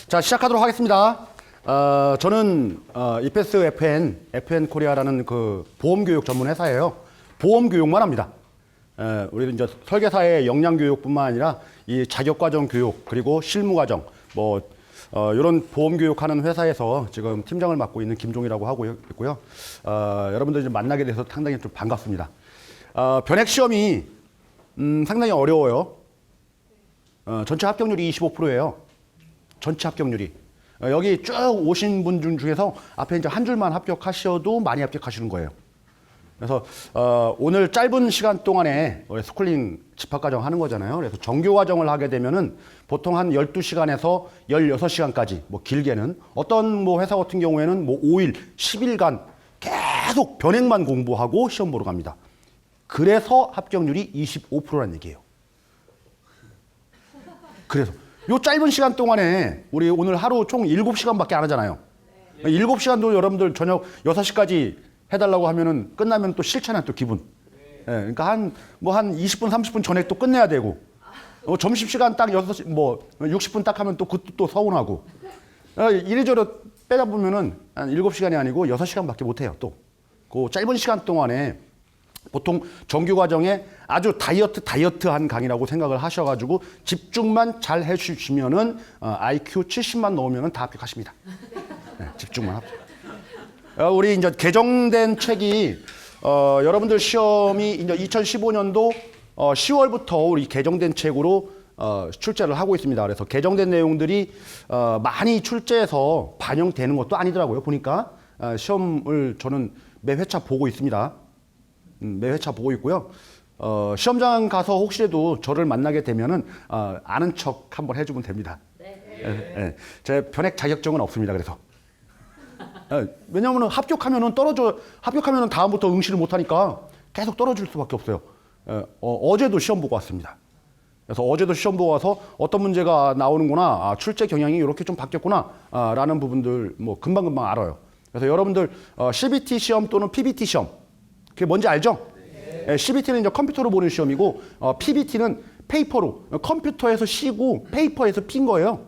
자, 시작하도록 하겠습니다. 저는 이페스 FN 코리아라는 그 보험교육 전문 회사예요. 보험교육만 합니다. 우리도 이제 설계사의 역량교육뿐만 아니라 이 자격과정 교육 그리고 실무과정 이런 보험교육하는 회사에서 지금 팀장을 맡고 있는 김종이라고 하고 있고요. 여러분들 이제 만나게 돼서 상당히 좀 반갑습니다. 변액 시험이 상당히 어려워요. 전체 합격률이 25%예요. 전체 합격률이. 여기 쭉 오신 분 중에서 앞에 이제 한 줄만 합격하셔도 많이 합격하시는 거예요. 그래서 오늘 짧은 시간 동안에 스쿨링 집합과정 하는 거잖아요. 그래서 정규과정을 하게 되면은 보통 한 12시간에서 16시간까지 길게는 어떤 회사 같은 경우에는 5일, 10일간 계속 변액만 공부하고 시험 보러 갑니다. 그래서 합격률이 25%라는 얘기예요. 그래서 요 짧은 시간 동안에 우리 오늘 하루 총 7시간밖에 안 하잖아요. 7시간도 여러분들 저녁 6시까지 해달라고 하면은 끝나면 또 싫잖아요, 또 기분. 그러니까 한 20분, 30분 전에 또 끝내야 되고, 점심시간 딱 60분 딱 하면 또 그것도 또 서운하고. 이래저래 빼다 보면은 한 7시간이 아니고 6시간밖에 못 해요, 또. 그 짧은 시간 동안에 보통 정규 과정에 아주 다이어트한 강의라고 생각을 하셔가지고 집중만 잘 해주시면은 IQ 70만 넣으면은 다 합격하십니다. 네, 집중만 합격. 우리 이제 개정된 책이 여러분들 시험이 이제 2015년도 10월부터 우리 개정된 책으로 출제를 하고 있습니다. 그래서 개정된 내용들이 많이 출제해서 반영되는 것도 아니더라고요. 보니까 시험을 저는 매 회차 보고 있습니다. 매 회차 보고 있고요. 시험장 가서 혹시라도 저를 만나게 되면은 아는 척 한번 해주면 됩니다. 네. 제 변액 자격증은 없습니다. 그래서 왜냐하면 합격하면은 다음부터 응시를 못하니까 계속 떨어질 수밖에 없어요. 어제도 시험 보고 왔습니다. 그래서 어제도 시험 보고 와서 어떤 문제가 나오는구나, 출제 경향이 이렇게 좀 바뀌었구나 라는 부분들 금방금방 알아요. 그래서 여러분들 CBT 시험 또는 PBT 시험 그게 뭔지 알죠? 네. CBT는 이제 컴퓨터로 보는 시험이고 PBT는 페이퍼로 컴퓨터에서 쉬고 페이퍼에서 핀 거예요.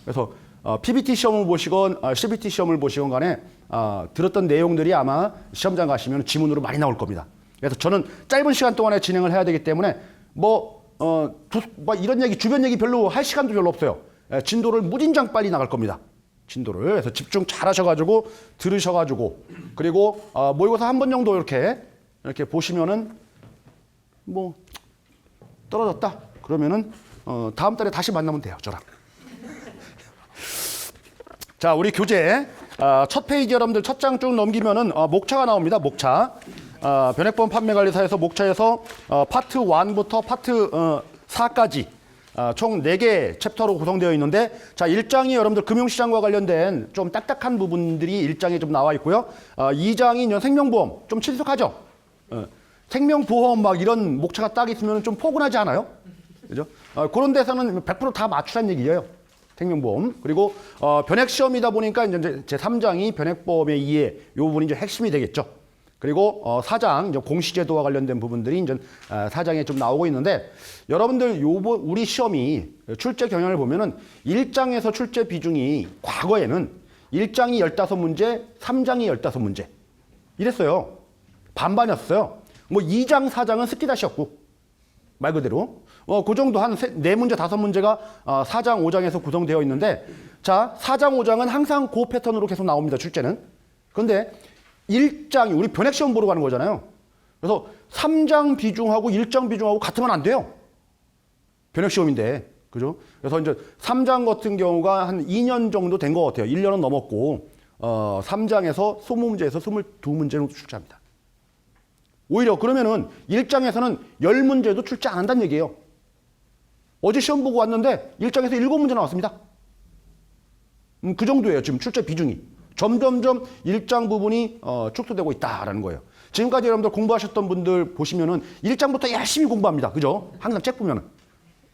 그래서 PBT 시험을 보시건 CBT 시험을 보시건 간에 들었던 내용들이 아마 시험장 가시면 지문으로 많이 나올 겁니다. 그래서 저는 짧은 시간 동안에 진행을 해야 되기 때문에 이런 얘기 주변 얘기 별로 할 시간도 별로 없어요. 진도를 무진장 빨리 나갈 겁니다. 진도를. 그래서 집중 잘 하셔가지고 들으셔가지고 그리고 모의고사 한 번 정도 이렇게 보시면은 떨어졌다 그러면은 다음 달에 다시 만나면 돼요, 저랑. 자, 우리 교재 첫 페이지 여러분들 첫 장 쭉 넘기면은 목차가 나옵니다. 목차. 변액보험 판매관리사에서 목차에서 파트 1부터 파트 4까지 총 4개 챕터로 구성되어 있는데, 자, 1장이 여러분들 금융시장과 관련된 좀 딱딱한 부분들이 1장에 좀 나와 있고요. 2장이 이제 생명보험, 좀 친숙하죠? 생명보험 이런 목차가 딱 있으면 좀 포근하지 않아요? 그죠? 그런 데서는 100% 다 맞추란 얘기예요. 생명보험. 그리고 변액시험이다 보니까 이제 제 3장이 변액보험의 이해, 요 부분이 이제 핵심이 되겠죠. 그리고 4장, 이제 공시제도와 관련된 부분들이 이제 4장에 좀 나오고 있는데, 여러분들 우리 시험이 출제 경향을 보면은 1장에서 출제 비중이 과거에는 1장이 15문제, 3장이 15문제. 이랬어요. 반반이었어요. 2장, 4장은 스키다시였고, 말 그대로. 그 정도 한 4문제, 5문제가 4장, 5장에서 구성되어 있는데, 자, 4장, 5장은 항상 그 패턴으로 계속 나옵니다, 출제는. 그런데 1장이 우리 변액시험 보러 가는 거잖아요. 그래서 3장 비중하고 1장 비중하고 같으면 안 돼요. 변액시험인데. 그죠? 그래서 이제 3장 같은 경우가 한 2년 정도 된 것 같아요. 1년은 넘었고, 3장에서 20문제에서 22문제로 출제합니다. 오히려 그러면은 1장에서는 10문제도 출제 안 한다는 얘기예요. 어제 시험 보고 왔는데 1장에서 7문제 나왔습니다. 그 정도예요, 지금 출제 비중이. 점점점 1장 부분이 축소되고 있다라는 거예요. 지금까지 여러분들 공부하셨던 분들 보시면은 1장부터 열심히 공부합니다. 그죠? 항상 책 보면은.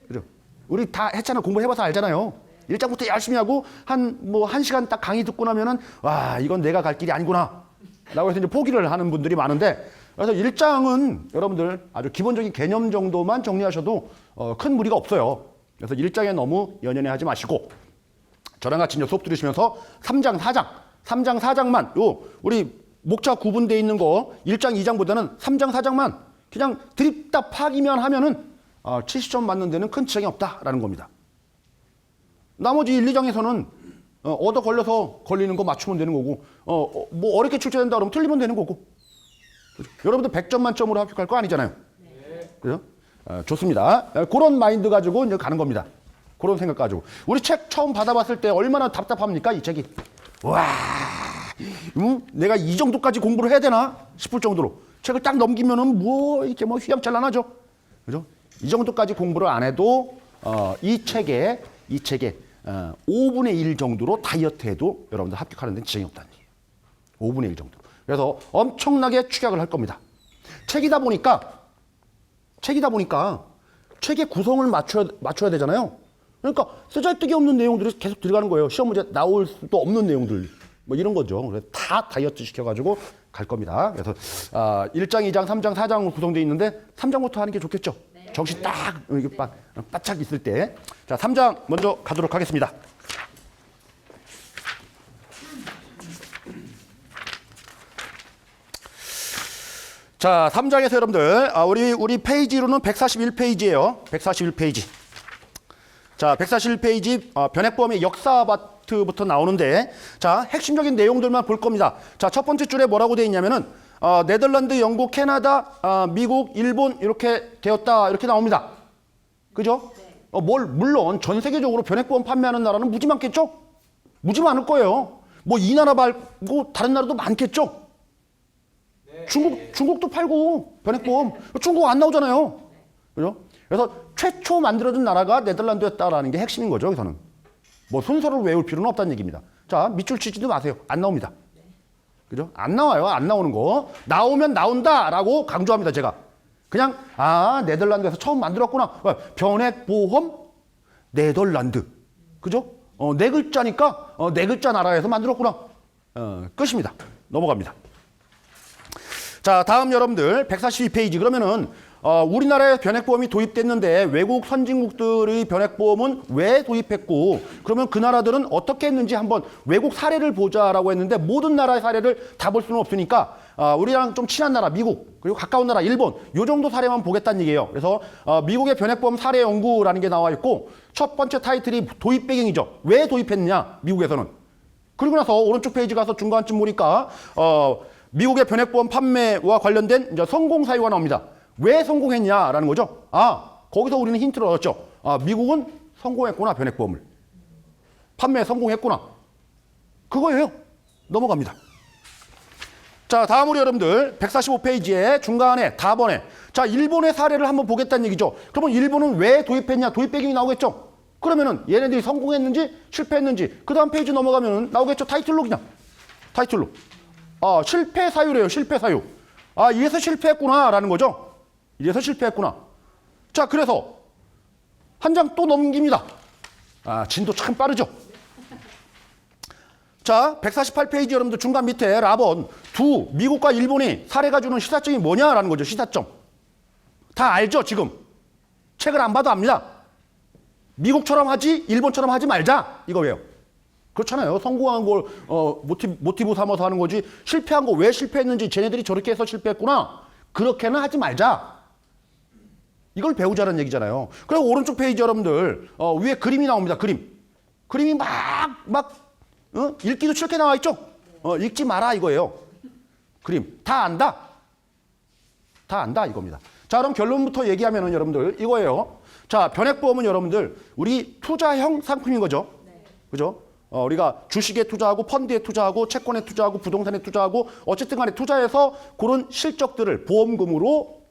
그죠? 우리 다 했잖아. 공부해봐서 알잖아요. 1장부터 열심히 하고 한 1시간 딱 강의 듣고 나면은 와, 이건 내가 갈 길이 아니구나 라고 해서 이제 포기를 하는 분들이 많은데, 그래서 1장은 여러분들 아주 기본적인 개념 정도만 정리하셔도 큰 무리가 없어요. 그래서 1장에 너무 연연해 하지 마시고, 저랑 같이 이제 수업 들으시면서 3장, 4장, 3장, 4장만 요 우리 목차 구분되어 있는 거 1장, 2장보다는 3장, 4장만 그냥 드립다 파기만 하면은 70점 맞는 데는 큰 지장이 없다라는 겁니다. 나머지 1, 2장에서는 얻어 걸려서 걸리는 거 맞추면 되는 거고 뭐 어렵게 출제된다 그러면 틀리면 되는 거고. 그렇죠? 여러분들 100점 만점으로 합격할 거 아니잖아요. 네. 그죠? 좋습니다. 그런 마인드 가지고 이제 가는 겁니다. 그런 생각 가지고. 우리 책 처음 받아봤을 때 얼마나 답답합니까? 이 책이. 와, 내가 이 정도까지 공부를 해야 되나 싶을 정도로 책을 딱 넘기면은 뭐 이렇게 뭐 휘황찬란하죠. 그죠? 이 정도까지 공부를 안 해도 이 책에 5분의 1 정도로 다이어트해도 여러분들 합격하는 데는 지장이 없다는 얘기예요. 5분의 1 정도. 그래서 엄청나게 축약을 할 겁니다. 책이다 보니까 책의 구성을 맞춰야 되잖아요. 그러니까 쓰잘데기 없는 내용들이 계속 들어가는 거예요. 시험 문제 나올 수도 없는 내용들. 뭐 이런 거죠. 그래서 다 다이어트 시켜가지고 갈 겁니다. 그래서 1장, 2장, 3장, 4장으로 구성되어 있는데 3장부터 하는 게 좋겠죠. 네. 정신 딱 이렇게 바짝 있을 때. 자, 3장 먼저 가도록 하겠습니다. 자, 3장에서 여러분들 우리 페이지로는 141페이지예요. 141페이지. 자, 141페이지 변액보험의 역사 파트부터 나오는데 자, 핵심적인 내용들만 볼 겁니다. 자, 첫 번째 줄에 뭐라고 되어 있냐면은 네덜란드, 영국, 캐나다, 미국, 일본 이렇게 되었다 이렇게 나옵니다. 그죠? 물론 전 세계적으로 변액보험 판매하는 나라는 무지 많겠죠? 무지 많을 거예요. 뭐 이 나라 말고 다른 나라도 많겠죠? 중국도 팔고 변액보험. 중국 안 나오잖아요. 그죠? 그래서 최초 만들어진 나라가 네덜란드였다라는 게 핵심인 거죠. 여기서는. 뭐 순서를 외울 필요는 없다는 얘기입니다. 자, 밑줄 치지도 마세요. 안 나옵니다. 그죠? 안 나와요. 안 나오는 거. 나오면 나온다라고 강조합니다. 제가. 그냥 네덜란드에서 처음 만들었구나. 변액보험 네덜란드. 그죠? 네 글자니까 네 글자 나라에서 만들었구나. 끝입니다. 넘어갑니다. 자, 다음 여러분들 142페이지. 그러면은 우리나라에 변액보험이 도입됐는데 외국 선진국들의 변액보험은 왜 도입했고 그러면 그 나라들은 어떻게 했는지 한번 외국 사례를 보자라고 했는데 모든 나라의 사례를 다 볼 수는 없으니까 우리랑 좀 친한 나라 미국 그리고 가까운 나라 일본 요 정도 사례만 보겠다는 얘기예요. 그래서 미국의 변액보험 사례 연구라는 게 나와 있고 첫 번째 타이틀이 도입 배경이죠. 왜 도입했느냐 미국에서는. 그리고 나서 오른쪽 페이지 가서 중간쯤 보니까 미국의 변액보험 판매와 관련된 이제 성공 사유가 나옵니다. 왜 성공했냐라는 거죠. 거기서 우리는 힌트를 얻었죠. 미국은 성공했구나, 변액보험을. 판매에 성공했구나. 그거예요. 넘어갑니다. 자, 다음으로 여러분들 145페이지에 중간에 답번에 자, 일본의 사례를 한번 보겠다는 얘기죠. 그러면 일본은 왜 도입했냐? 도입 배경이 나오겠죠. 그러면은 얘네들이 성공했는지 실패했는지 그 다음 페이지 넘어가면 나오겠죠. 타이틀로 그냥. 타이틀로. 실패 사유래요. 실패 사유. 이래서 실패했구나라는 거죠. 이래서 실패했구나. 자, 그래서 한 장 또 넘깁니다. 진도 참 빠르죠. 자, 148페이지 여러분들 중간 밑에 라번 미국과 일본이 사례가 주는 시사점이 뭐냐라는 거죠. 시사점. 다 알죠, 지금. 책을 안 봐도 압니다. 미국처럼 하지, 일본처럼 하지 말자. 이거예요. 그렇잖아요. 성공한 걸 모티브 삼아서 하는 거지. 실패한 거 왜 실패했는지 쟤네들이 저렇게 해서 실패했구나. 그렇게는 하지 말자. 이걸 배우자는 얘기잖아요. 그리고 오른쪽 페이지 여러분들 위에 그림이 나옵니다. 그림이 막 읽기도 싫게 나와 있죠. 읽지 마라 이거예요. 그림 다 안다. 다 안다 이겁니다. 자, 그럼 결론부터 얘기하면은 여러분들 이거예요. 자, 변액보험은 여러분들 우리 투자형 상품인 거죠. 그죠? 우리가 주식에 투자하고 펀드에 투자하고 채권에 투자하고 부동산에 투자하고 어쨌든 간에 투자해서 그런 실적들을 보험금으로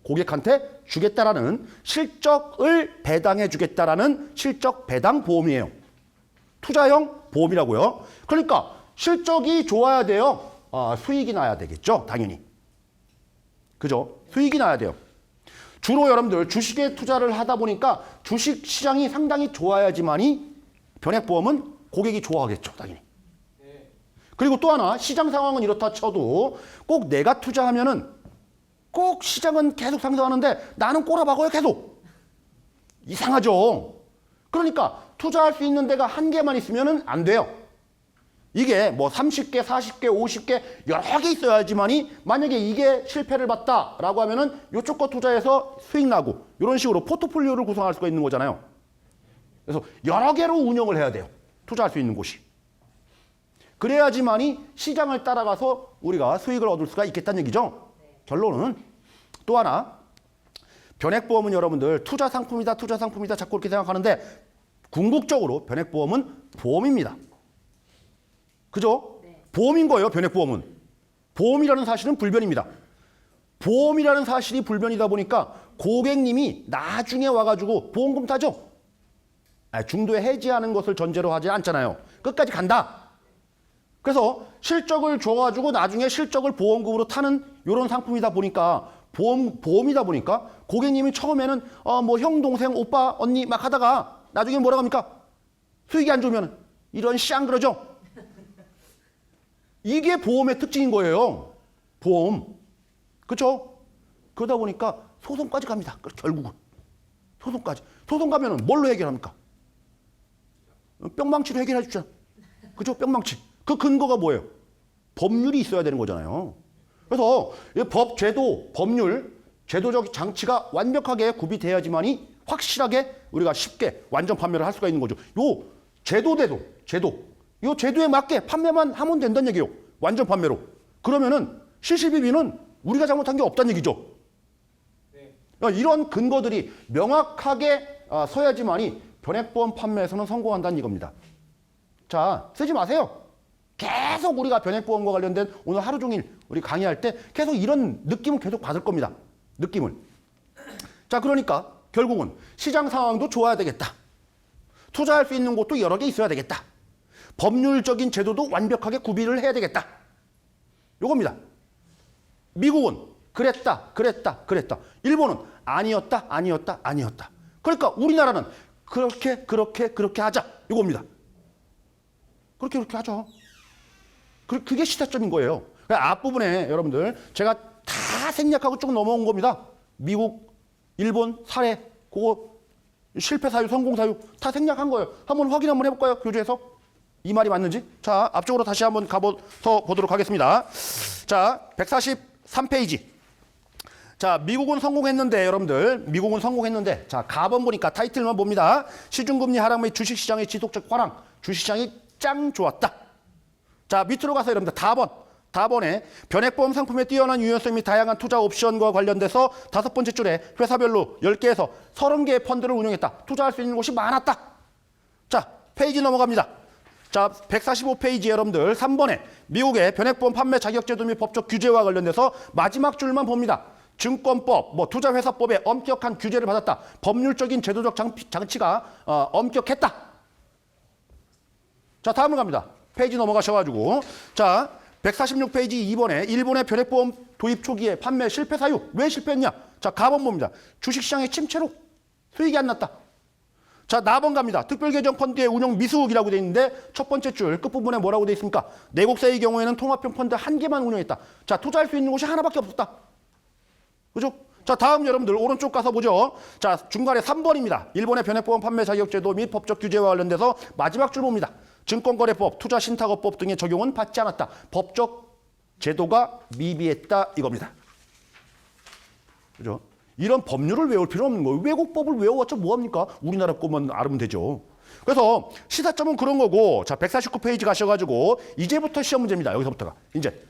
고객한테 주겠다라는 실적을 배당해 주겠다라는 실적 배당 보험이에요. 투자형 보험이라고요. 그러니까 실적이 좋아야 돼요. 수익이 나야 되겠죠. 당연히. 그죠? 수익이 나야 돼요. 주로 여러분들 주식에 투자를 하다 보니까 주식 시장이 상당히 좋아야지만이 변액보험은 고객이 좋아하겠죠. 당연히. 그리고 또 하나 시장 상황은 이렇다 쳐도 꼭 내가 투자하면은 꼭 시장은 계속 상승하는데 나는 꼬라박아요 계속. 이상하죠. 그러니까 투자할 수 있는 데가 한 개만 있으면 안 돼요. 이게 뭐 30개, 40개, 50개 여러 개 있어야지만이 만약에 이게 실패를 봤다라고 하면은 요쪽 거 투자해서 수익 나고 이런 식으로 포트폴리오를 구성할 수가 있는 거잖아요. 그래서 여러 개로 운영을 해야 돼요. 투자할 수 있는 곳이. 그래야지만이 시장을 따라가서 우리가 수익을 얻을 수가 있겠다는 얘기죠. 결론은 또 하나, 변액보험은 여러분들 투자 상품이다 자꾸 그렇게 생각하는데 궁극적으로 변액보험은 보험입니다. 그죠? 네. 보험인 거예요, 변액보험은. 보험이라는 사실은 불변입니다. 보험이라는 사실이 불변이다 보니까 고객님이 나중에 와가지고 보험금 타죠? 중도에 해지하는 것을 전제로 하지 않잖아요. 끝까지 간다. 그래서 실적을 줘가지고 나중에 실적을 보험금으로 타는 이런 상품이다 보니까 보험이다 보니까 고객님이 처음에는 뭐 형, 동생, 오빠, 언니 막 하다가 나중에 뭐라고 합니까? 수익이 안 좋으면 이런 쌍 그러죠? 이게 보험의 특징인 거예요. 보험. 그렇죠? 그러다 보니까 소송까지 갑니다. 결국은. 소송까지. 소송 가면은 뭘로 해결합니까? 뿅망치로 해결해 주잖아. 그죠? 뿅망치. 그 근거가 뭐예요? 법률이 있어야 되는 거잖아요. 그래서 법, 제도, 법률, 제도적 장치가 완벽하게 구비돼야지만이 확실하게 우리가 쉽게 완전 판매를 할 수가 있는 거죠. 요 제도대로, 요 제도에 맞게 판매만 하면 된다는 얘기예요. 완전 판매로. 그러면은 실시비비는 우리가 잘못한 게 없다는 얘기죠. 네. 이런 근거들이 명확하게 서야지만이 변액보험 판매에서는 성공한다는 이겁니다. 자, 쓰지 마세요. 계속 우리가 변액보험과 관련된 오늘 하루 종일 우리 강의할 때 계속 이런 느낌은 계속 받을 겁니다. 느낌을. 자, 그러니까 결국은 시장 상황도 좋아야 되겠다. 투자할 수 있는 곳도 여러 개 있어야 되겠다. 법률적인 제도도 완벽하게 구비를 해야 되겠다. 요겁니다. 미국은 그랬다. 일본은 아니었다. 그러니까 우리나라는 그렇게 하자. 이겁니다. 그렇게 하죠. 그게 시사점인 거예요. 앞부분에 여러분들 제가 다 생략하고 쭉 넘어온 겁니다. 미국, 일본 사례, 그거 실패 사유, 성공 사유 다 생략한 거예요. 한번 확인 한번 해볼까요? 교재에서 이 말이 맞는지. 자, 앞쪽으로 다시 한번 가서 보도록 하겠습니다. 자, 143페이지. 자, 미국은 성공했는데 여러분들 미국은 성공했는데 자, 가번 보니까 타이틀만 봅니다. 시중금리 하락 및 주식시장의 지속적 화랑, 주식시장이 짱 좋았다. 자, 밑으로 가서 여러분들 다번에 변액보험 상품의 뛰어난 유연성 및 다양한 투자 옵션과 관련돼서 5번째 줄에 회사별로 10개에서 30개의 펀드를 운영했다. 투자할 수 있는 곳이 많았다. 자, 페이지 넘어갑니다. 자, 145페이지 여러분들 3번에 미국의 변액보험 판매 자격제도 및 법적 규제와 관련돼서 마지막 줄만 봅니다. 증권법, 투자회사법에 엄격한 규제를 받았다. 법률적인 제도적 장치가 엄격했다. 자, 다음으로 갑니다. 페이지 넘어가셔가지고 자, 146페이지 2번에 일본의 변액보험 도입 초기에 판매 실패 사유. 왜 실패했냐? 자, 가번 봅니다. 주식시장의 침체로 수익이 안 났다. 자, 나번 갑니다. 특별계정펀드의 운영 미수이라고 돼 있는데 첫 번째 줄 끝부분에 뭐라고 돼 있습니까? 내국사의 경우에는 통합형 펀드 한 개만 운영했다. 자, 투자할 수 있는 곳이 하나밖에 없었다. 그죠? 자, 다음 여러분들 오른쪽 가서 보죠. 자, 중간에 3번입니다. 일본의 변액보험 판매 자격제도 및 법적 규제와 관련돼서 마지막 줄 봅니다. 증권거래법, 투자신탁업법 등의 적용은 받지 않았다. 법적 제도가 미비했다 이겁니다. 그죠? 이런 법률을 외울 필요 없는 거예요. 외국법을 외워봤자 뭐합니까? 우리나라 것만 알면 되죠. 그래서 시사점은 그런 거고 자, 149페이지 가셔가지고 이제부터 시험 문제입니다. 여기서부터가. 이제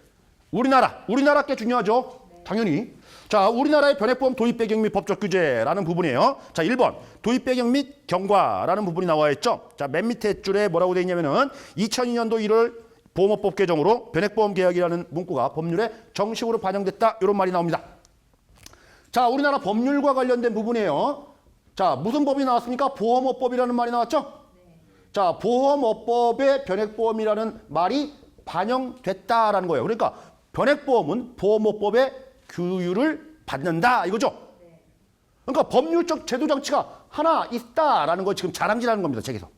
우리나라 게 중요하죠. 당연히. 자, 우리나라의 변액보험 도입 배경 및 법적 규제라는 부분이에요. 자, 1번 도입 배경 및 경과라는 부분이 나와 있죠. 자, 맨 밑에 줄에 뭐라고 돼 있냐면은 2002년도 1월 보험업법 개정으로 변액보험 계약이라는 문구가 법률에 정식으로 반영됐다. 이런 말이 나옵니다. 자, 우리나라 법률과 관련된 부분이에요. 자, 무슨 법이 나왔습니까? 보험업법이라는 말이 나왔죠? 자, 보험업법에 변액보험이라는 말이 반영됐다라는 거예요. 그러니까 변액보험은 보험업법의 규율을 받는다 이거죠. 그러니까 법률적 제도 장치가 하나 있다라는 거 지금 자랑질하는 겁니다. 책에서.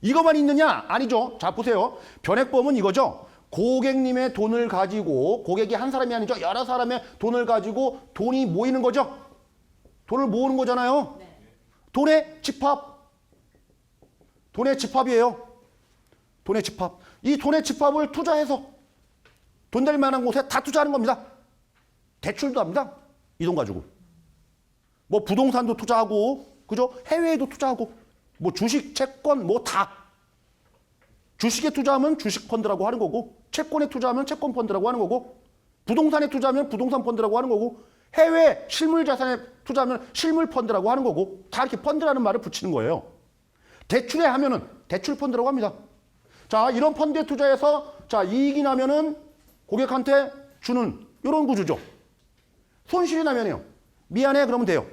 이것만 있느냐? 아니죠. 자, 보세요. 변액보험은 이거죠. 고객님의 돈을 가지고 고객이 한 사람이 아니죠. 여러 사람의 돈을 가지고 돈이 모이는 거죠. 돈을 모으는 거잖아요. 돈의 집합. 돈의 집합이에요. 돈의 집합. 이 돈의 집합을 투자해서 돈 될 만한 곳에 다 투자하는 겁니다. 대출도 합니다. 이 돈 가지고. 뭐 부동산도 투자하고, 그죠? 해외에도 투자하고, 뭐 주식, 채권, 뭐 다. 주식에 투자하면 주식 펀드라고 하는 거고, 채권에 투자하면 채권 펀드라고 하는 거고, 부동산에 투자하면 부동산 펀드라고 하는 거고, 해외 실물 자산에 투자하면 실물 펀드라고 하는 거고, 다 이렇게 펀드라는 말을 붙이는 거예요. 대출에 하면은 대출 펀드라고 합니다. 자, 이런 펀드에 투자해서 자, 이익이 나면은 고객한테 주는 이런 구조죠. 손실이 나면요. 미안해 그러면 돼요.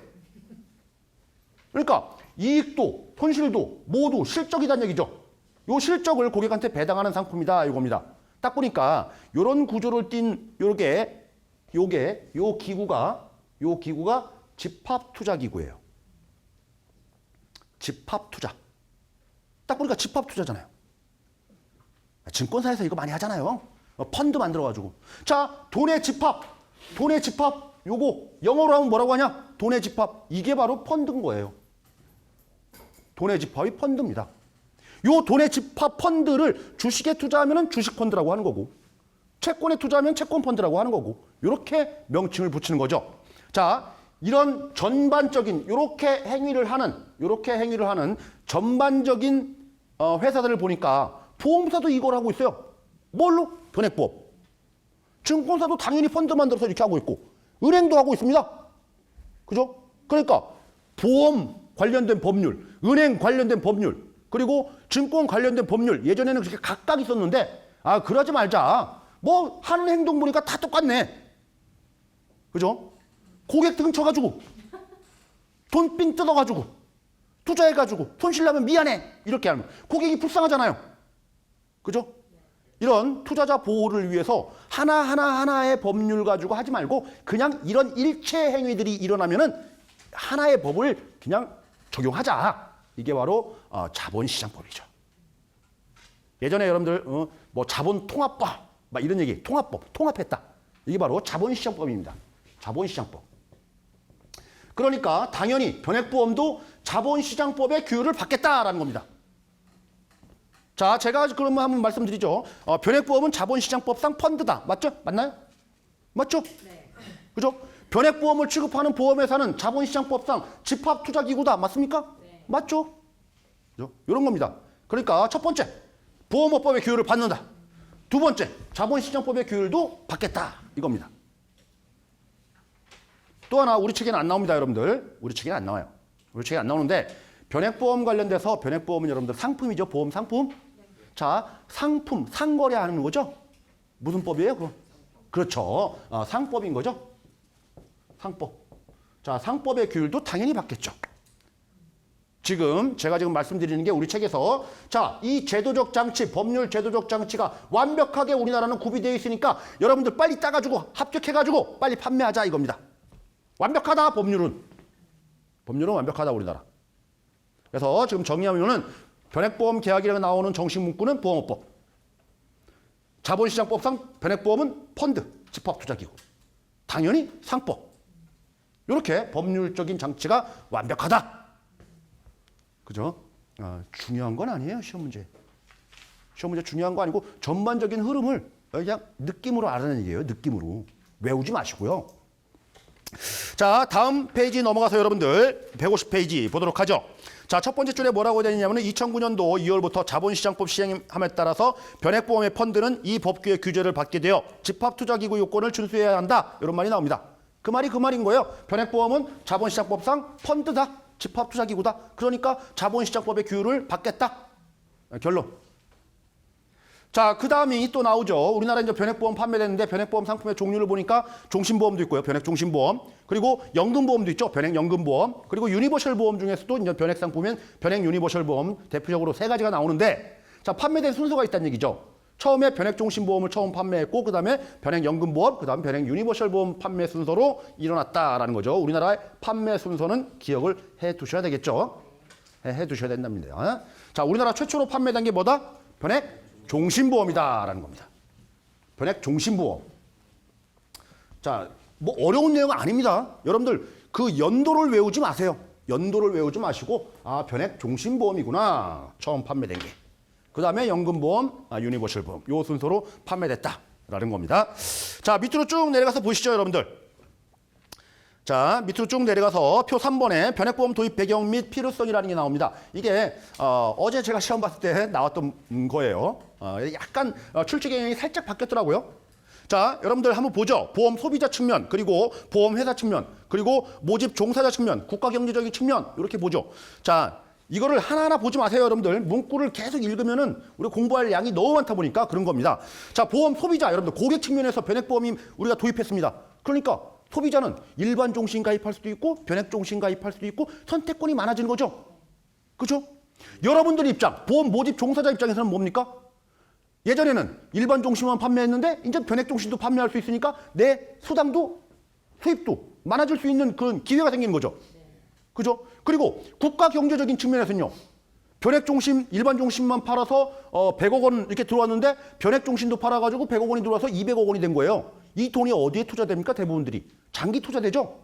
그러니까 이익도 손실도 모두 실적이란 얘기죠. 요 실적을 고객한테 배당하는 상품이다 이겁니다. 딱 보니까 이런 구조를 띈 요 기구가 집합 투자 기구예요. 집합 투자. 딱 보니까 집합 투자잖아요. 증권사에서 이거 많이 하잖아요. 펀드 만들어가지고. 자, 돈의 집합. 요거 영어로 하면 뭐라고 하냐? 돈의 집합. 이게 바로 펀드인 거예요. 돈의 집합이 펀드입니다. 요 돈의 집합 펀드를 주식에 투자하면 주식 펀드라고 하는 거고, 채권에 투자하면 채권 펀드라고 하는 거고, 이렇게 명칭을 붙이는 거죠. 자, 이런 전반적인 요렇게 행위를 하는 전반적인 회사들을 보니까 보험사도 이걸 하고 있어요. 뭘로? 변액보험. 증권사도 당연히 펀드 만들어서 이렇게 하고 있고, 은행도 하고 있습니다. 그죠? 그러니까 보험 관련된 법률, 은행 관련된 법률, 그리고 증권 관련된 법률, 예전에는 그렇게 각각 있었는데, 아, 그러지 말자. 뭐 하는 행동 보니까 다 똑같네. 그죠? 고객 등 쳐가지고 돈 삥 뜯어가지고 투자해가지고 손실 나면 미안해 이렇게 하면 고객이 불쌍하잖아요. 그죠? 이런 투자자 보호를 위해서 하나의 법률 가지고 하지 말고 그냥 이런 일체 행위들이 일어나면은 하나의 법을 그냥 적용하자. 이게 바로 자본시장법이죠. 예전에 여러분들 뭐 자본통합법 막 이런 얘기, 통합법, 통합했다. 이게 바로 자본시장법입니다. 자본시장법. 그러니까 당연히 변액보험도 자본시장법의 규율을 받겠다라는 겁니다. 자, 제가 그러면 한번 말씀드리죠. 변액보험은 자본시장법상 펀드다. 맞죠? 맞나요? 맞죠? 네. 그죠? 변액보험을 취급하는 보험회사는 자본시장법상 집합투자기구다. 맞습니까? 네. 맞죠? 그죠? 이런 겁니다. 그러니까 첫 번째, 보험업법의 규율을 받는다. 두 번째, 자본시장법의 규율도 받겠다. 이겁니다. 또 하나 우리 책에는 안 나옵니다, 여러분들. 우리 책에는 안 나와요. 우리 책에 안 나오는데 변액보험 관련돼서 변액보험은 여러분들 상품이죠. 보험 상품. 자, 상품, 상거래하는 거죠. 무슨 법이에요? 그거? 그렇죠. 상법인 거죠. 상법. 자, 상법의 규율도 당연히 받겠죠. 제가 지금 말씀드리는 게 우리 책에서 자, 이 제도적 장치, 법률 제도적 장치가 완벽하게 우리나라는 구비되어 있으니까 여러분들 빨리 따가지고 합격해가지고 빨리 판매하자 이겁니다. 완벽하다, 법률은. 법률은 완벽하다, 우리나라. 그래서 지금 정리하면은 변액보험 계약이라고 나오는 정식 문구는 보험업법. 자본시장법상 변액보험은 펀드, 집합투자기구. 당연히 상법. 이렇게 법률적인 장치가 완벽하다. 그죠? 중요한 건 아니에요, 시험 문제. 시험 문제 중요한 거 아니고 전반적인 흐름을 그냥 느낌으로 알아내는 얘기예요, 느낌으로. 외우지 마시고요. 자, 다음 페이지 넘어가서 여러분들 150페이지 보도록 하죠. 자, 첫 번째 줄에 뭐라고 되어 있냐면 2009년도 2월부터 자본시장법 시행함에 따라서 변액보험의 펀드는 이 법규의 규제를 받게 되어 집합투자기구 요건을 준수해야 한다. 이런 말이 나옵니다. 그 말인 거예요. 변액보험은 자본시장법상 펀드다. 집합투자기구다. 그러니까 자본시장법의 규율을 받겠다. 결론. 자, 그 다음이 또 나오죠. 우리나라 이제 변액보험 판매되는데 변액보험 상품의 종류를 보니까 종신보험도 있고요. 변액종신보험. 그리고 연금보험도 있죠. 변액연금보험. 그리고 유니버셜 보험 중에서도 이제 변액 상품인 변액 유니버셜 보험 대표적으로 세 가지가 나오는데 자, 판매된 순서가 있다는 얘기죠. 처음에 변액종신보험을 처음 판매했고 그 다음에 변액연금보험, 그 다음 변액 유니버셜 보험 판매 순서로 일어났다라는 거죠. 우리나라의 판매 순서는 기억을 해 두셔야 되겠죠. 해 두셔야 된답니다. 자, 우리나라 최초로 판매된 게 뭐다? 변액 종신보험이다라는 겁니다. 변액 종신보험. 자, 뭐 어려운 내용은 아닙니다. 여러분들 그 연도를 외우지 마세요. 연도를 외우지 마시고 변액 종신보험이구나. 처음 판매된 게. 그 다음에 연금보험, 유니버셜보험. 요 순서로 판매됐다라는 겁니다. 자, 밑으로 쭉 내려가서 보시죠, 여러분들. 자, 밑으로 쭉 내려가서 표 3번에 변액보험 도입 배경 및 필요성이라는 게 나옵니다. 이게 어제 제가 시험 봤을 때 나왔던 거예요. 약간 출제 경향이 살짝 바뀌었더라고요. 자, 여러분들 한번 보죠. 보험 소비자 측면, 그리고 보험 회사 측면, 그리고 모집 종사자 측면, 국가 경제적인 측면 이렇게 보죠. 자, 이거를 하나하나 보지 마세요, 여러분들. 문구를 계속 읽으면은 우리 공부할 양이 너무 많다 보니까 그런 겁니다. 자, 보험 소비자, 여러분들 고객 측면에서 변액보험이 우리가 도입했습니다. 그러니까 소비자는 일반 종신 가입할 수도 있고 변액 종신 가입할 수도 있고 선택권이 많아지는 거죠. 그죠? 여러분들 입장, 보험 모집 종사자 입장에서는 뭡니까? 예전에는 일반 종신만 판매했는데 이제 변액 종신도 판매할 수 있으니까 내 수당도 수입도 많아질 수 있는 그런 기회가 생기는 거죠. 그죠? 그리고 국가 경제적인 측면에서는요. 변액 종신, 일반 종신만 팔아서 100억 원 이렇게 들어왔는데 변액 종신도 팔아가지고 100억 원이 들어와서 200억 원이 된 거예요. 이 돈이 어디에 투자됩니까? 대부분들이. 장기 투자되죠?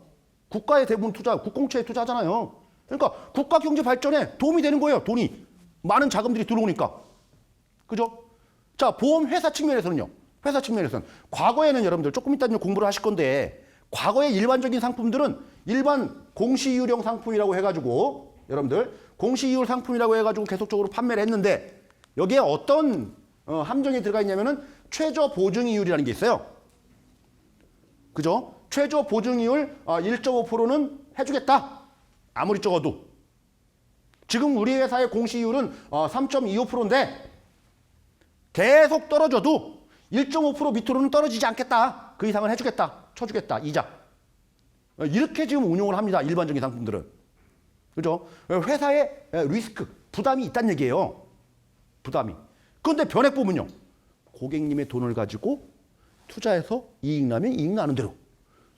국가에 대부분 투자, 국공채에 투자하잖아요. 그러니까 국가 경제 발전에 도움이 되는 거예요. 돈이. 많은 자금들이 들어오니까. 그죠? 자, 보험 회사 측면에서는요. 회사 측면에서는 과거에는 여러분들 조금 이따 공부를 하실 건데 과거의 일반적인 상품들은 일반 공시이율형 상품이라고 해가지고 여러분들 공시이율 상품이라고 해가지고 계속적으로 판매를 했는데 여기에 어떤 함정이 들어가 있냐면은 최저 보증이율이라는 게 있어요. 그죠? 최저 보증이율 1.5%는 해주겠다. 아무리 적어도. 지금 우리 회사의 공시이율은 3.25%인데 계속 떨어져도 1.5% 밑으로는 떨어지지 않겠다. 그 이상은 해주겠다. 쳐주겠다. 이자. 이렇게 지금 운용을 합니다. 일반적인 상품들은. 그죠? 회사의 리스크, 부담이 있다는 얘기예요. 부담이. 그런데 변액보험은요. 고객님의 돈을 가지고 투자해서 이익 나면 이익 나는 대로.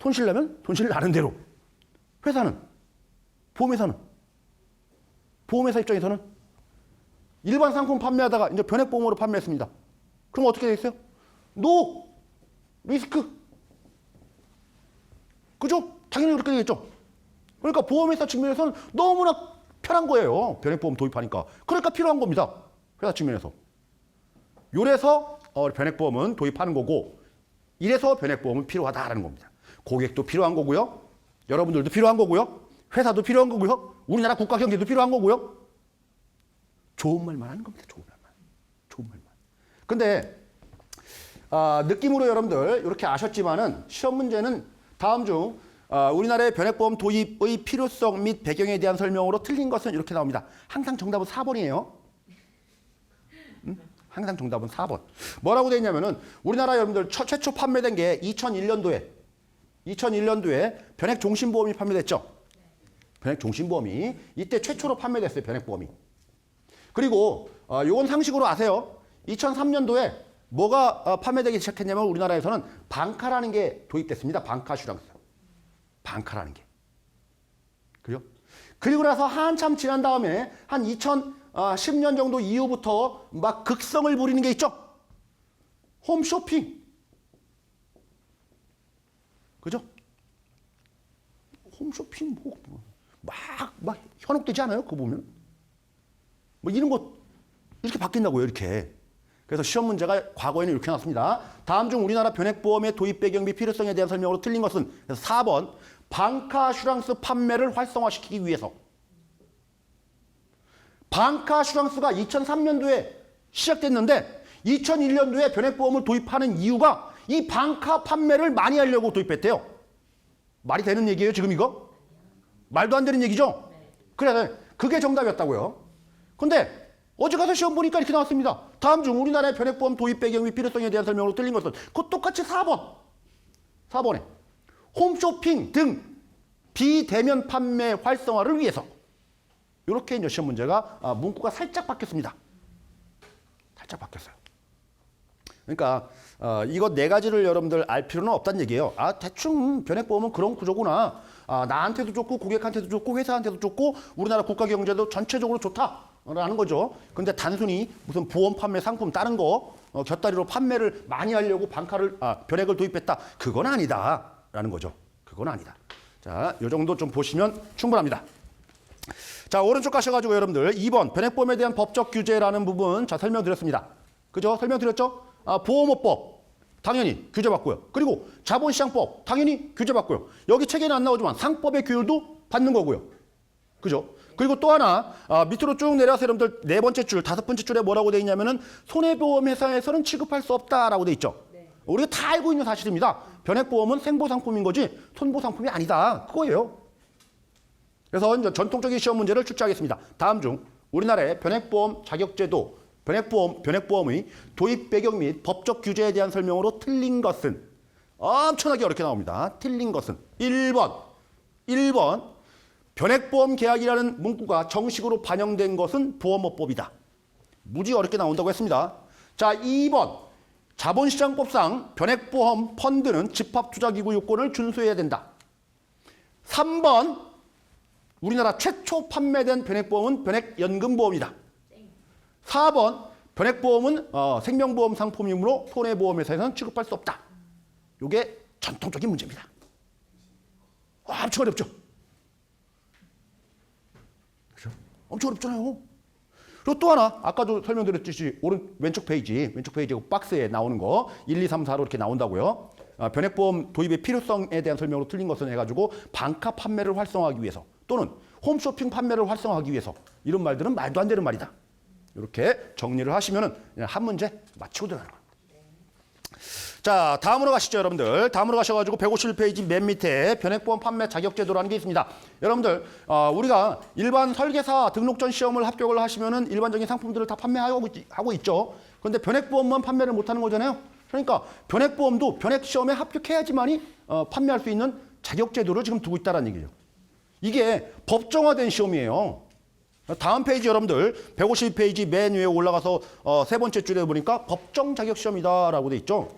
손실 나면 손실 나는 대로. 회사는, 보험회사는, 보험회사 입장에서는 일반 상품 판매하다가 이제 변액보험으로 판매했습니다. 그럼 어떻게 되겠어요? 노 리스크. 그죠? 당연히 그렇게 되겠죠. 그러니까 보험회사 측면에서는 너무나 편한 거예요. 변액보험 도입하니까. 그러니까 필요한 겁니다. 회사 측면에서. 요래서 변액보험은 도입하는 거고 이래서 변액보험은 필요하다라는 겁니다. 고객도 필요한 거고요. 여러분들도 필요한 거고요. 회사도 필요한 거고요. 우리나라 국가 경제도 필요한 거고요. 좋은 말만 하는 겁니다. 좋은 말만. 좋은 말만. 근데 느낌으로 여러분들 이렇게 아셨지만은 시험 문제는 다음 중 우리나라의 변액보험 도입의 필요성 및 배경에 대한 설명으로 틀린 것은 이렇게 나옵니다. 항상 정답은 4번이에요. 항상 정답은 4번. 뭐라고 되어 있냐면은 우리나라 여러분들 최초 판매된 게 2001년도에 변액 종신보험이 판매됐죠. 변액 종신보험이 이때 최초로 판매됐어요. 변액보험이. 그리고 요건 상식으로 아세요. 2003년도에 뭐가 판매되기 시작했냐면 우리나라에서는 방카라는 게 도입됐습니다. 방카슈랑스. 방카라는 게. 그죠? 그리고 나서 한참 지난 다음에 한 2010년 정도 이후부터 막 극성을 부리는 게 있죠. 홈쇼핑. 그죠? 홈쇼핑 막 현혹되지 않아요? 그거 보면. 뭐 이런 거 이렇게 바뀐다고요. 이렇게. 그래서 시험 문제가 과거에는 이렇게 나왔습니다. 다음 중 우리나라 변액보험의 도입 배경 및 필요성에 대한 설명으로 틀린 것은 그래서 4번 방카슈랑스 판매를 활성화시키기 위해서. 방카슈랑스가 2003년도에 시작됐는데 2001년도에 변액보험을 도입하는 이유가 이 방카 판매를 많이 하려고 도입했대요. 말이 되는 얘기예요 지금 이거? 말도 안 되는 얘기죠? 그래 그게 정답이었다고요. 근데 어제 가서 시험 보니까 이렇게 나왔습니다. 다음 중 우리나라의 변액보험 도입 배경 및 필요성에 대한 설명으로 틀린 것은 그것 똑같이 4번에 홈쇼핑 등 비대면 판매 활성화를 위해서 이렇게 이제 시험 문제가 문구가 살짝 바뀌었습니다. 살짝 바뀌었어요. 그러니까 이거 네 가지를 여러분들 알 필요는 없다는 얘기예요. 대충 변액보험은 그런 구조구나. 나한테도 좋고 고객한테도 좋고 회사한테도 좋고 우리나라 국가 경제도 전체적으로 좋다라는 거죠. 근데 단순히 무슨 보험 판매 상품 다른 거 곁다리로 판매를 많이 하려고 변액을 도입했다. 그건 아니다라는 거죠. 그건 아니다. 자, 이 정도 좀 보시면 충분합니다. 자, 오른쪽 가셔가지고 여러분들 2번 변액보험에 대한 법적 규제라는 부분 자 설명드렸습니다. 그죠? 설명드렸죠? 보험업법 당연히 규제받고요. 그리고 자본시장법 당연히 규제받고요. 여기 책에는 안 나오지만 상법의 규율도 받는 거고요. 그죠? 그리고 또 하나 밑으로 쭉 내려서 여러분들 네 번째 줄, 다섯 번째 줄에 뭐라고 돼 있냐면은 손해보험회사에서는 취급할 수 없다라고 돼 있죠. 네. 우리가 다 알고 있는 사실입니다. 변액보험은 생보상품인 거지 손보상품이 아니다. 그거예요. 그래서 이제 전통적인 시험 문제를 출제하겠습니다. 다음 중 우리나라의 변액보험 자격제도, 변액보험의 도입 배경 및 법적 규제에 대한 설명으로 틀린 것은 엄청나게 어렵게 나옵니다. 틀린 것은 1번 변액보험 계약이라는 문구가 정식으로 반영된 것은 보험업법이다. 무지 어렵게 나온다고 했습니다. 자, 2번 자본시장법상 변액보험 펀드는 집합투자기구 요건을 준수해야 된다. 3번 우리나라 최초 판매된 변액보험은 변액연금보험이다. 4번 변액보험은 생명보험 상품이므로 손해보험회사에서는 취급할 수 없다. 이게 전통적인 문제입니다. 엄청 어렵죠? 그렇죠? 엄청 어렵잖아요. 그리고 또 하나 아까도 설명드렸듯이 왼쪽 페이지 박스에 나오는 거 1, 2, 3, 4로 이렇게 나온다고요. 변액보험 도입의 필요성에 대한 설명으로 틀린 것은 해가지고 반가 판매를 활성화하기 위해서 또는 홈쇼핑 판매를 활성화하기 위해서 이런 말들은 말도 안 되는 말이다. 이렇게 정리를 하시면은 그냥 한 문제 맞추고 들어가는 거예요. 자, 다음으로 가시죠, 여러분들. 다음으로 가셔가지고 151페이지 맨 밑에 변액보험 판매 자격제도라는 게 있습니다. 여러분들, 우리가 일반 설계사 등록전 시험을 합격을 하시면은 일반적인 상품들을 다 판매하고 있죠. 그런데 변액보험만 판매를 못하는 거잖아요. 그러니까 변액보험도 변액시험에 합격해야지만이 판매할 수 있는 자격제도를 지금 두고 있다는 얘기죠. 이게 법정화된 시험이에요. 다음 페이지 여러분들 152페이지 맨 위에 올라가서 세 번째 줄에 보니까 법정 자격 시험이다라고 돼 있죠.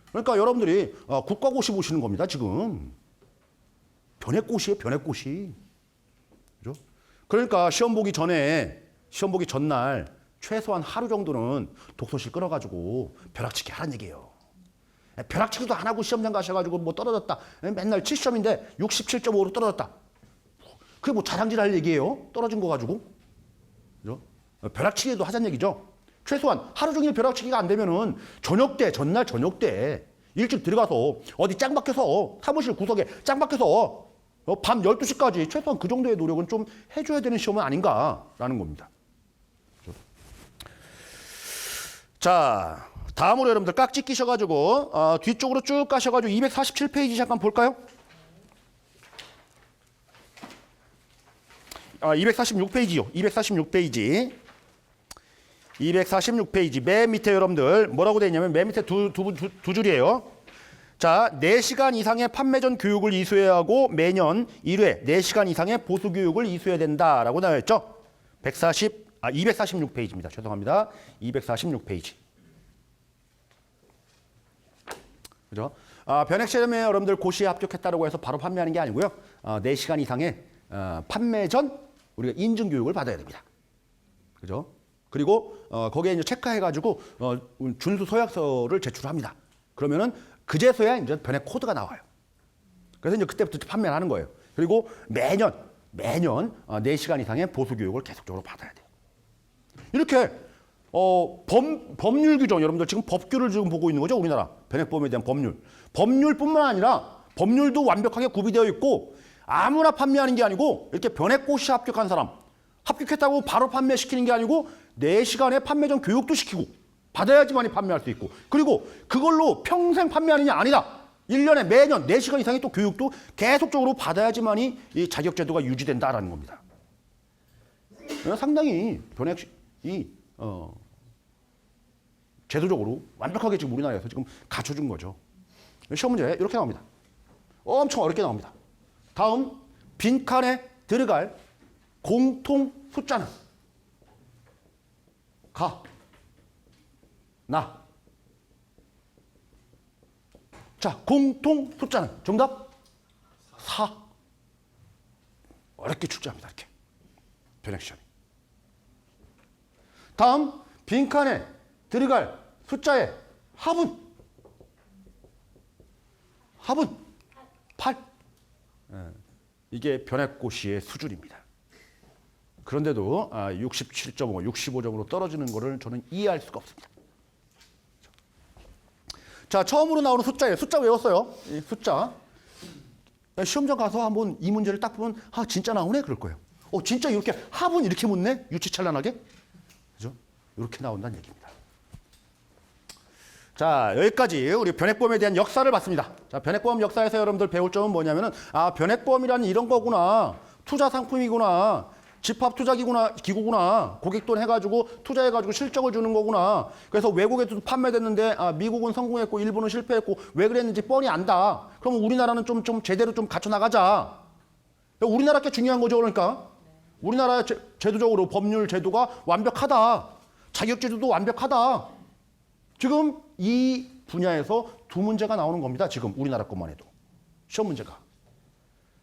그러니까 여러분들이 국가고시 보시는 겁니다. 지금 변액고시예요. 변액고시. 그죠? 그러니까 시험 보기 전날 최소한 하루 정도는 독서실 끌어가지고 벼락치기 하라는 얘기예요. 벼락치기도 안 하고 시험장 가셔가지고 뭐 떨어졌다. 맨날 7시험인데 67.5로 떨어졌다. 그게 뭐 자랑질할 얘기예요. 떨어진 거 가지고. 그죠? 벼락치기도 하자는 얘기죠. 최소한 하루 종일 벼락치기가 안 되면은 전날 저녁 때 일찍 들어가서 어디 짱 박혀서 사무실 구석에 짱 박혀서 밤 12시까지 최소한 그 정도의 노력은 좀 해줘야 되는 시험은 아닌가라는 겁니다. 그죠? 자, 다음으로 여러분들 깍지 끼셔가지고 뒤쪽으로 쭉 가셔가지고 247페이지 잠깐 볼까요? 246페이지요. 246페이지 맨 밑에 여러분들 뭐라고 되어 있냐면 맨 밑에 두 줄이에요. 자, 4시간 이상의 판매 전 교육을 이수해야 하고 매년 1회 4시간 이상의 보수 교육을 이수해야 된다라고 나와 있죠. 246페이지입니다. 죄송합니다. 246페이지. 그죠? 변액시험에 여러분들 고시에 합격했다고 해서 바로 판매하는 게 아니고요. 4시간 이상의 판매 전 우리가 인증 교육을 받아야 됩니다. 그죠? 그리고 거기에 이제 체크해가지고 준수 소약서를 제출합니다. 그러면은 그제서야 이제 변액 코드가 나와요. 그래서 이제 그때부터 판매를 하는 거예요. 그리고 매년 4시간 이상의 보수 교육을 계속적으로 받아야 돼요. 이렇게 법률 규정 여러분들 지금 법규를 지금 보고 있는 거죠. 우리나라 변액보험에 대한 법률뿐만 아니라 법률도 완벽하게 구비되어 있고 아무나 판매하는 게 아니고 이렇게 변액고시 합격한 사람 합격했다고 바로 판매시키는 게 아니고 4시간의 판매 전 교육도 시키고 받아야지만이 판매할 수 있고 그리고 그걸로 평생 판매하느냐 아니다. 1년에 매년 4시간 이상의 또 교육도 계속적으로 받아야지만이 이 자격제도가 유지된다라는 겁니다. 상당히 변액이 제도적으로 완벽하게 지금 우리나라에서 지금 갖춰준 거죠. 시험 문제 이렇게 나옵니다. 엄청 어렵게 나옵니다. 다음 빈칸에 들어갈 공통 숫자는 나. 자, 공통 숫자는 정답 4. 어렵게 출제합니다. 이렇게 변액시험이. 다음 빈칸에 들어갈 숫자의 합은 8. 이게 변액고시의 수준입니다. 그런데도 67.5, 65점으로 떨어지는 거를 저는 이해할 수가 없습니다. 자, 처음으로 나오는 숫자예요. 숫자 외웠어요. 이 숫자. 시험장 가서 한번 이 문제를 딱 보면 진짜 나오네 그럴 거예요. 진짜 이렇게 합은 이렇게 묻네? 유치찬란하게? 그죠? 이렇게 나온다는 얘기입니다. 자, 여기까지 우리 변액보험에 대한 역사를 봤습니다. 자, 변액보험 역사에서 여러분들 배울 점은 뭐냐면은 변액보험이라는 이런 거구나. 투자 상품이구나. 집합 투자기구나, 기구구나. 고객 돈 해가지고 투자해가지고 실적을 주는 거구나. 그래서 외국에도 판매됐는데 미국은 성공했고 일본은 실패했고 왜 그랬는지 뻔히 안다. 그럼 우리나라는 좀 제대로 좀 갖춰 나가자. 우리나라 게 중요한 거죠, 그러니까. 우리나라의 제도적으로 법률 제도가 완벽하다. 자격제도도 완벽하다. 지금 이 분야에서 두 문제가 나오는 겁니다. 지금 우리나라 것만 해도. 시험 문제가.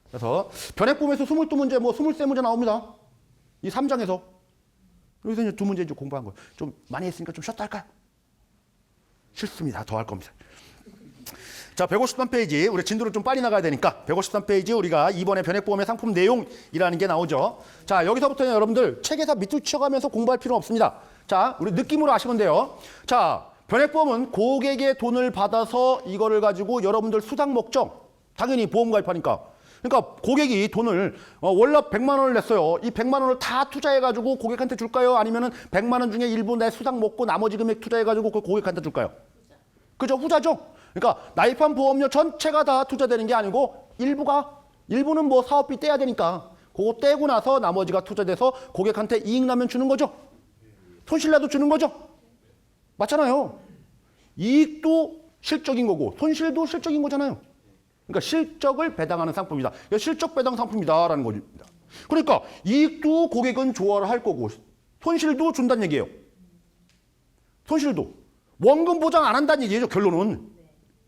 그래서 변액보험에서 22문제, 23문제 나옵니다. 이 3장에서. 여기서 이제 두 문제 이제 공부한 거. 좀 많이 했으니까 좀 쉬었다 할까요? 싫습니다. 더 할 겁니다. 자, 153페이지. 우리 진도를 좀 빨리 나가야 되니까 153페이지 우리가 이번에 변액보험의 상품 내용이라는 게 나오죠. 자, 여기서부터는 여러분들 책에서 밑줄 치어가면서 공부할 필요는 없습니다. 자, 우리 느낌으로 아시면 돼요. 자, 변액보험은 고객의 돈을 받아서 이거를 가지고 여러분들 수당 목적. 당연히 보험 가입하니까. 그러니까 고객이 돈을 월납 100만 원을 냈어요. 이 100만 원을 다 투자해가지고 고객한테 줄까요? 아니면은 100만 원 중에 일부 내 수당 먹고 나머지 금액 투자해가지고 그 고객한테 줄까요? 그죠? 후자죠. 그러니까 나입한 보험료 전체가 다 투자되는 게 아니고 일부는 뭐 사업비 떼야 되니까 그거 떼고 나서 나머지가 투자돼서 고객한테 이익 나면 주는 거죠. 손실 나도 주는 거죠. 맞잖아요. 이익도 실적인 거고 손실도 실적인 거잖아요. 그러니까 실적을 배당하는 상품이다. 실적 배당 상품이다라는 겁니다. 그러니까 이익도 고객은 좋아를 할 거고 손실도 준다는 얘기예요. 손실도. 원금 보장 안 한다는 얘기죠. 결론은.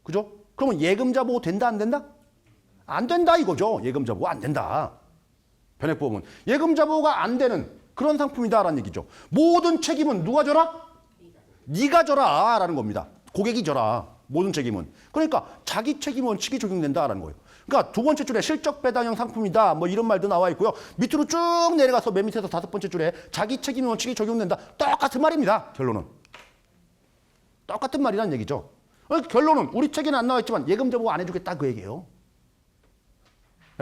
그죠? 그러면 예금자 보호 된다 안 된다? 안 된다 이거죠. 예금자 보호 안 된다. 변액보험은. 예금자 보호가 안 되는 그런 상품이다라는 얘기죠. 모든 책임은 누가 져라? 네가 져라 라는 겁니다. 고객이 져라. 모든 책임은. 그러니까 자기 책임 원칙이 적용된다라는 거예요. 그러니까 두 번째 줄에 실적 배당형 상품이다. 뭐 이런 말도 나와 있고요. 밑으로 쭉 내려가서 맨 밑에서 다섯 번째 줄에 자기 책임 원칙이 적용된다. 똑같은 말입니다. 결론은. 똑같은 말이라는 얘기죠. 결론은 우리 책에는 안 나와 있지만 예금자 보호 안 해주겠다 그 얘기예요.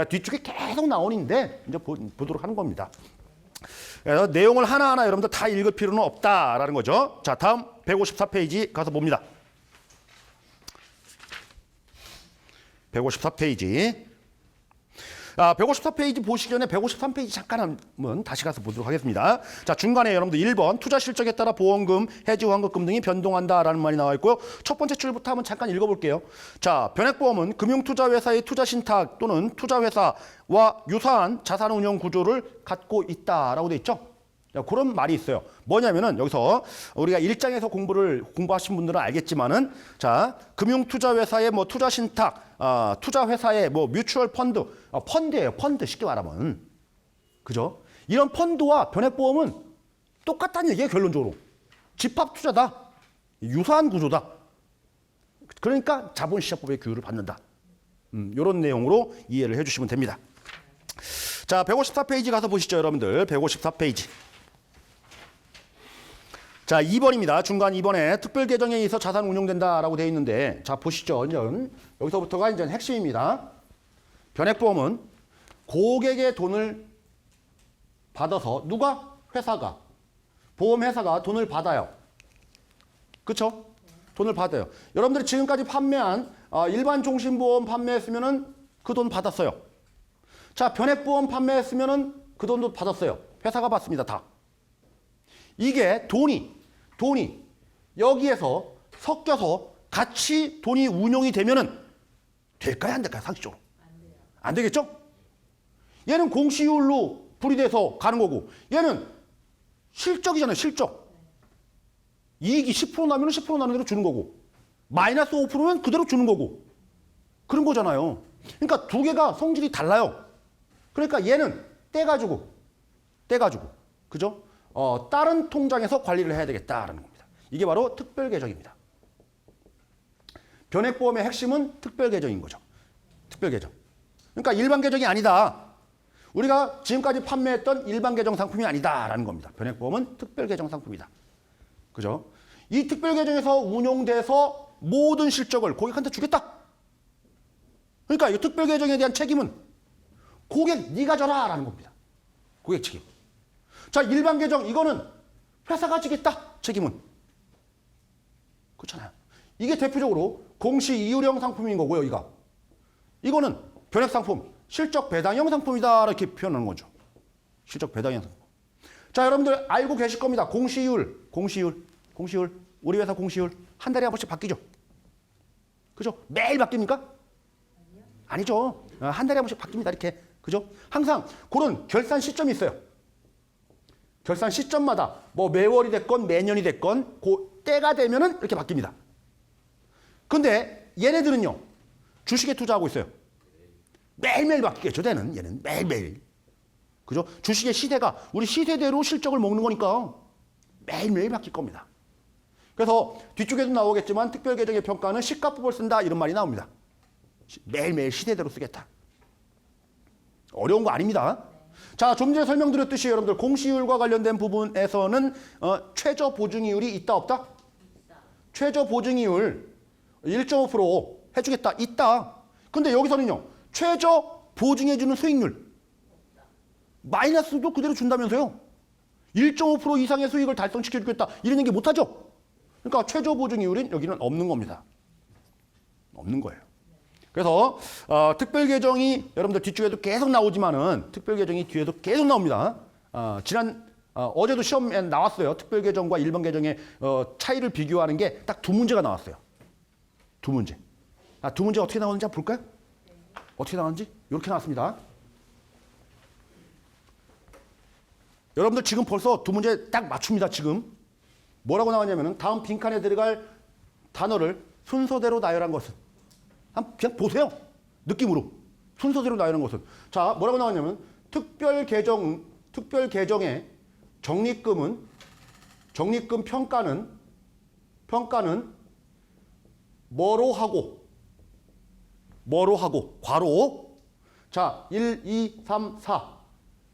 뒤쪽에 계속 나오는데 이제 보도록 하는 겁니다. 그래서 내용을 하나하나 여러분들 다 읽을 필요는 없다라는 거죠. 자, 다음 154페이지 가서 봅니다. 154페이지. 154페이지 보시기 전에 153페이지 잠깐 한번 다시 가서 보도록 하겠습니다. 자, 중간에 여러분들 1번 투자 실적에 따라 보험금, 해지 환급금 등이 변동한다라는 말이 나와 있고요. 첫 번째 줄부터 한번 잠깐 읽어볼게요. 자, 변액보험은 금융투자회사의 투자신탁 또는 투자회사와 유사한 자산운용 구조를 갖고 있다라고 돼 있죠. 그런 말이 있어요. 뭐냐면은 여기서 우리가 1장에서 공부하신 분들은 알겠지만은 자, 금융투자회사의 뭐 투자신탁, 투자회사의 뭐 뮤추얼 펀드, 펀드예요. 펀드 쉽게 말하면. 그죠? 이런 펀드와 변액보험은 똑같다는 얘기예요. 결론적으로. 집합투자다. 유사한 구조다. 그러니까 자본시장법의 규율을 받는다. 이런 내용으로 이해를 해주시면 됩니다. 자, 154페이지 가서 보시죠. 여러분들. 154페이지. 자, 2번입니다. 중간 2번에 특별 계정에 의해서 자산 운용된다라고 되어 있는데 자, 보시죠. 여기서부터가 이제 핵심입니다. 변액보험은 고객의 돈을 받아서 누가? 회사가. 보험회사가 돈을 받아요. 그렇죠? 돈을 받아요. 여러분들이 지금까지 판매한 일반 종신보험 판매했으면은 그 돈 받았어요. 자, 변액보험 판매했으면은 그 돈도 받았어요. 회사가 받습니다. 다. 이게 돈이 여기에서 섞여서 같이 돈이 운용이 되면은 될까요? 안 될까요? 상식적으로. 안 되겠죠? 얘는 공시율로 분리돼서 가는 거고 얘는 실적이잖아요. 실적. 이익이 10% 나면 10% 나는 대로 주는 거고 마이너스 5%면 그대로 주는 거고 그런 거잖아요. 그러니까 두 개가 성질이 달라요. 그러니까 얘는 떼가지고 그죠? 다른 통장에서 관리를 해야 되겠다라는 겁니다. 이게 바로 특별계정입니다. 변액보험의 핵심은 특별계정인 거죠. 특별계정. 그러니까 일반 계정이 아니다. 우리가 지금까지 판매했던 일반 계정 상품이 아니다라는 겁니다. 변액보험은 특별 계정 상품이다. 그죠? 이 특별 계정에서 운용돼서 모든 실적을 고객한테 주겠다. 그러니까 이 특별 계정에 대한 책임은 고객 네가 져라라는 겁니다. 고객 책임. 자, 일반 계정 이거는 회사가 지겠다. 책임은. 그렇잖아요. 이게 대표적으로 공시 이율형 상품인 거고요. 이거는 변액 상품, 실적 배당형 상품이다 이렇게 표현하는 거죠. 실적 배당형 상품. 자, 여러분들 알고 계실 겁니다. 공시율. 우리 회사 공시율 한 달에 한 번씩 바뀌죠. 그죠? 매일 바뀝니까? 아니죠. 한 달에 한 번씩 바뀝니다. 이렇게. 그죠? 항상 그런 결산 시점이 있어요. 결산 시점마다 뭐 매월이 됐건 매년이 됐건 그 때가 되면은 이렇게 바뀝니다. 근데 얘네들은요. 주식에 투자하고 있어요. 매일매일 바뀌겠죠. 얘는 매일매일. 그죠? 주식의 시세가 우리 시세대로 실적을 먹는 거니까 매일매일 바뀔 겁니다. 그래서 뒤쪽에도 나오겠지만 특별 계정의 평가는 시가법을 쓴다 이런 말이 나옵니다. 매일매일 시세대로 쓰겠다. 어려운 거 아닙니다. 자, 좀 전에 설명드렸듯이 여러분들 공시율과 관련된 부분에서는 최저 보증이율이 있다 없다? 최저 보증이율 1.5% 해주겠다. 있다. 근데 여기서는요. 최저 보증해주는 수익률 마이너스도 그대로 준다면서요. 1.5% 이상의 수익을 달성시켜주겠다. 이런 얘기 못하죠. 그러니까 최저 보증이율은 여기는 없는 겁니다. 없는 거예요. 그래서 특별 계정이 여러분들 뒤쪽에도 계속 나오지만은 특별 계정이 뒤에도 계속 나옵니다. 어제도 시험에 나왔어요. 특별 계정과 일반 계정의 차이를 비교하는 게 딱 두 문제가 나왔어요. 두 문제. 두 문제 어떻게 나오는지 한번 볼까요? 어떻게 나왔는지 이렇게 나왔습니다. 여러분들 지금 벌써 두 문제 딱 맞춥니다. 지금 뭐라고 나왔냐면은 다음 빈칸에 들어갈 단어를 순서대로 나열한 것은 그냥 보세요. 느낌으로 순서대로 나열한 것은 자 뭐라고 나왔냐면 특별 계정의 적립금 평가는 뭐로 하고 괄호 자 1, 2, 3, 4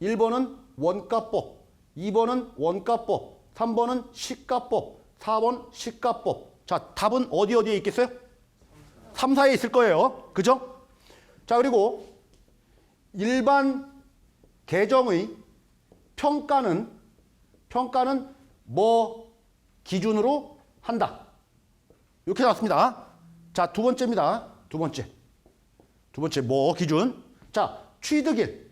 1번은 원가법 2번은 원가법 3번은 시가법 4번 시가법 자 답은 어디에 있겠어요? 3, 4에 있을 거예요. 그죠? 자 그리고 일반 계정의 평가는 뭐 기준으로 한다. 이렇게 나왔습니다. 자, 두 번째입니다. 두 번째 뭐 기준? 자, 취득일,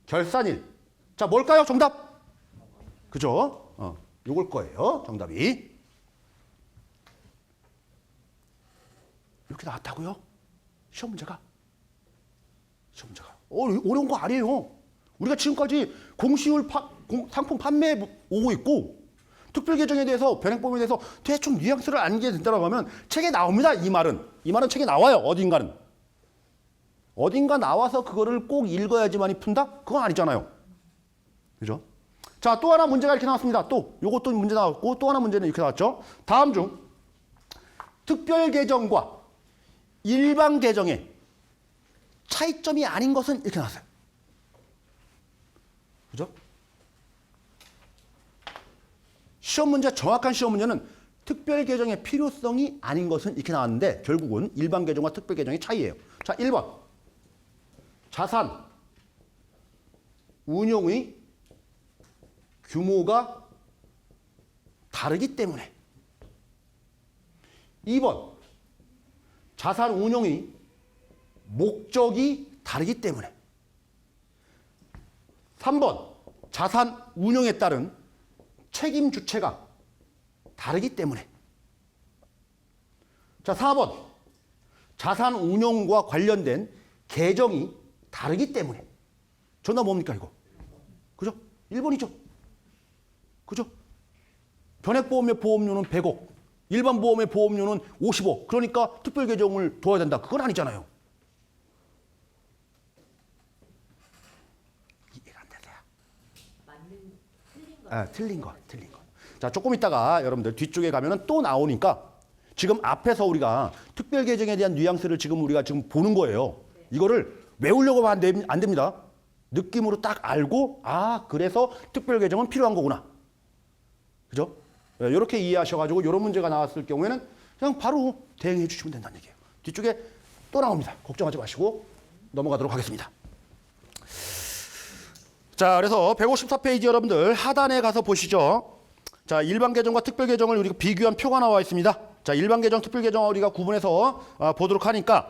결산일. 자, 뭘까요? 정답. 그죠? 요걸 거예요. 정답이. 이렇게 나왔다고요? 시험 문제가. 어려운 거 아니에요. 우리가 지금까지 공시율 상품 판매에 오고 있고 특별 계정에 대해서 변액보험에 대해서 대충 뉘앙스를 알게 된다고 하면 책에 나옵니다. 이 말은 책에 나와요. 어딘가 나와서 그거를 꼭 읽어야지만이 푼다? 그건 아니잖아요. 그죠? 자, 또 하나 문제가 이렇게 나왔습니다. 요것도 문제 나왔고 또 하나 문제는 이렇게 나왔죠. 다음 중 특별 계정과 일반 계정의 차이점이 아닌 것은 이렇게 나왔어요. 그죠? 정확한 시험 문제는 특별 계정의 필요성이 아닌 것은 이렇게 나왔는데 결국은 일반 계정과 특별 계정의 차이예요. 자, 1번. 자산 운용의 규모가 다르기 때문에. 2번. 자산 운용의 목적이 다르기 때문에. 3번. 자산 운용에 따른 책임 주체가 다르기 때문에. 자, 4번. 자산 운용과 관련된 계정이 다르기 때문에. 정답 뭡니까, 이거? 그죠? 1번이죠. 그죠? 변액보험의 보험료는 100억, 일반 보험의 보험료는 50억. 그러니까 특별 계정을 둬야 된다. 그건 아니잖아요. 이해가 안 되세요? 틀린 거. 자, 조금 있다가 여러분들 뒤쪽에 가면은 또 나오니까 지금 앞에서 우리가 특별 계정에 대한 뉘앙스를 지금 우리가 지금 보는 거예요. 이거를 외우려고 하면 안 됩니다. 느낌으로 딱 알고 아 그래서 특별 계정은 필요한 거구나. 그죠? 이렇게 이해하셔가지고 이런 문제가 나왔을 경우에는 그냥 바로 대응해 주시면 된다는 얘기예요. 뒤쪽에 또 나옵니다. 걱정하지 마시고 넘어가도록 하겠습니다. 자, 그래서 154페이지 여러분들 하단에 가서 보시죠. 자, 일반 계정과 특별 계정을 우리가 비교한 표가 나와 있습니다. 자, 일반 계정, 특별 계정을 우리가 구분해서 보도록 하니까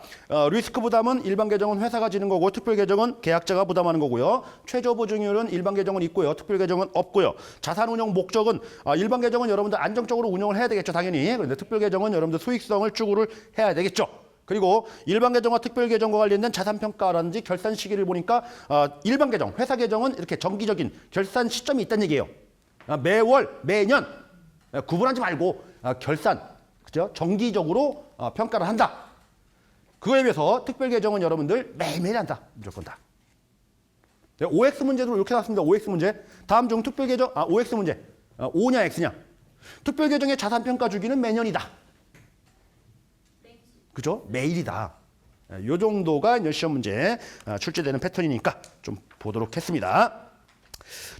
리스크 부담은 일반 계정은 회사가 지는 거고 특별 계정은 계약자가 부담하는 거고요. 최저 보증률은 일반 계정은 있고요. 특별 계정은 없고요. 자산 운용 목적은 일반 계정은 여러분들 안정적으로 운영을 해야 되겠죠, 당연히. 그런데 특별 계정은 여러분들 수익성을 추구를 해야 되겠죠. 그리고 일반 계정과 특별 계정과 관련된 자산 평가라든지 결산 시기를 보니까 일반 계정, 회사 계정은 이렇게 정기적인 결산 시점이 있다는 얘기예요. 매월, 매년 구분하지 말고 결산, 그죠? 정기적으로 평가를 한다. 그거에 비해서 특별 계정은 여러분들 매일매일 한다. 무조건 다. OX 문제도 이렇게 나왔습니다. OX 문제. 다음 중 특별 계정, OX 문제. O냐 X냐. 특별 계정의 자산 평가 주기는 매년이다. 그죠? 매일이다. 이 정도가 이제 시험 문제 출제되는 패턴이니까 좀 보도록 했습니다.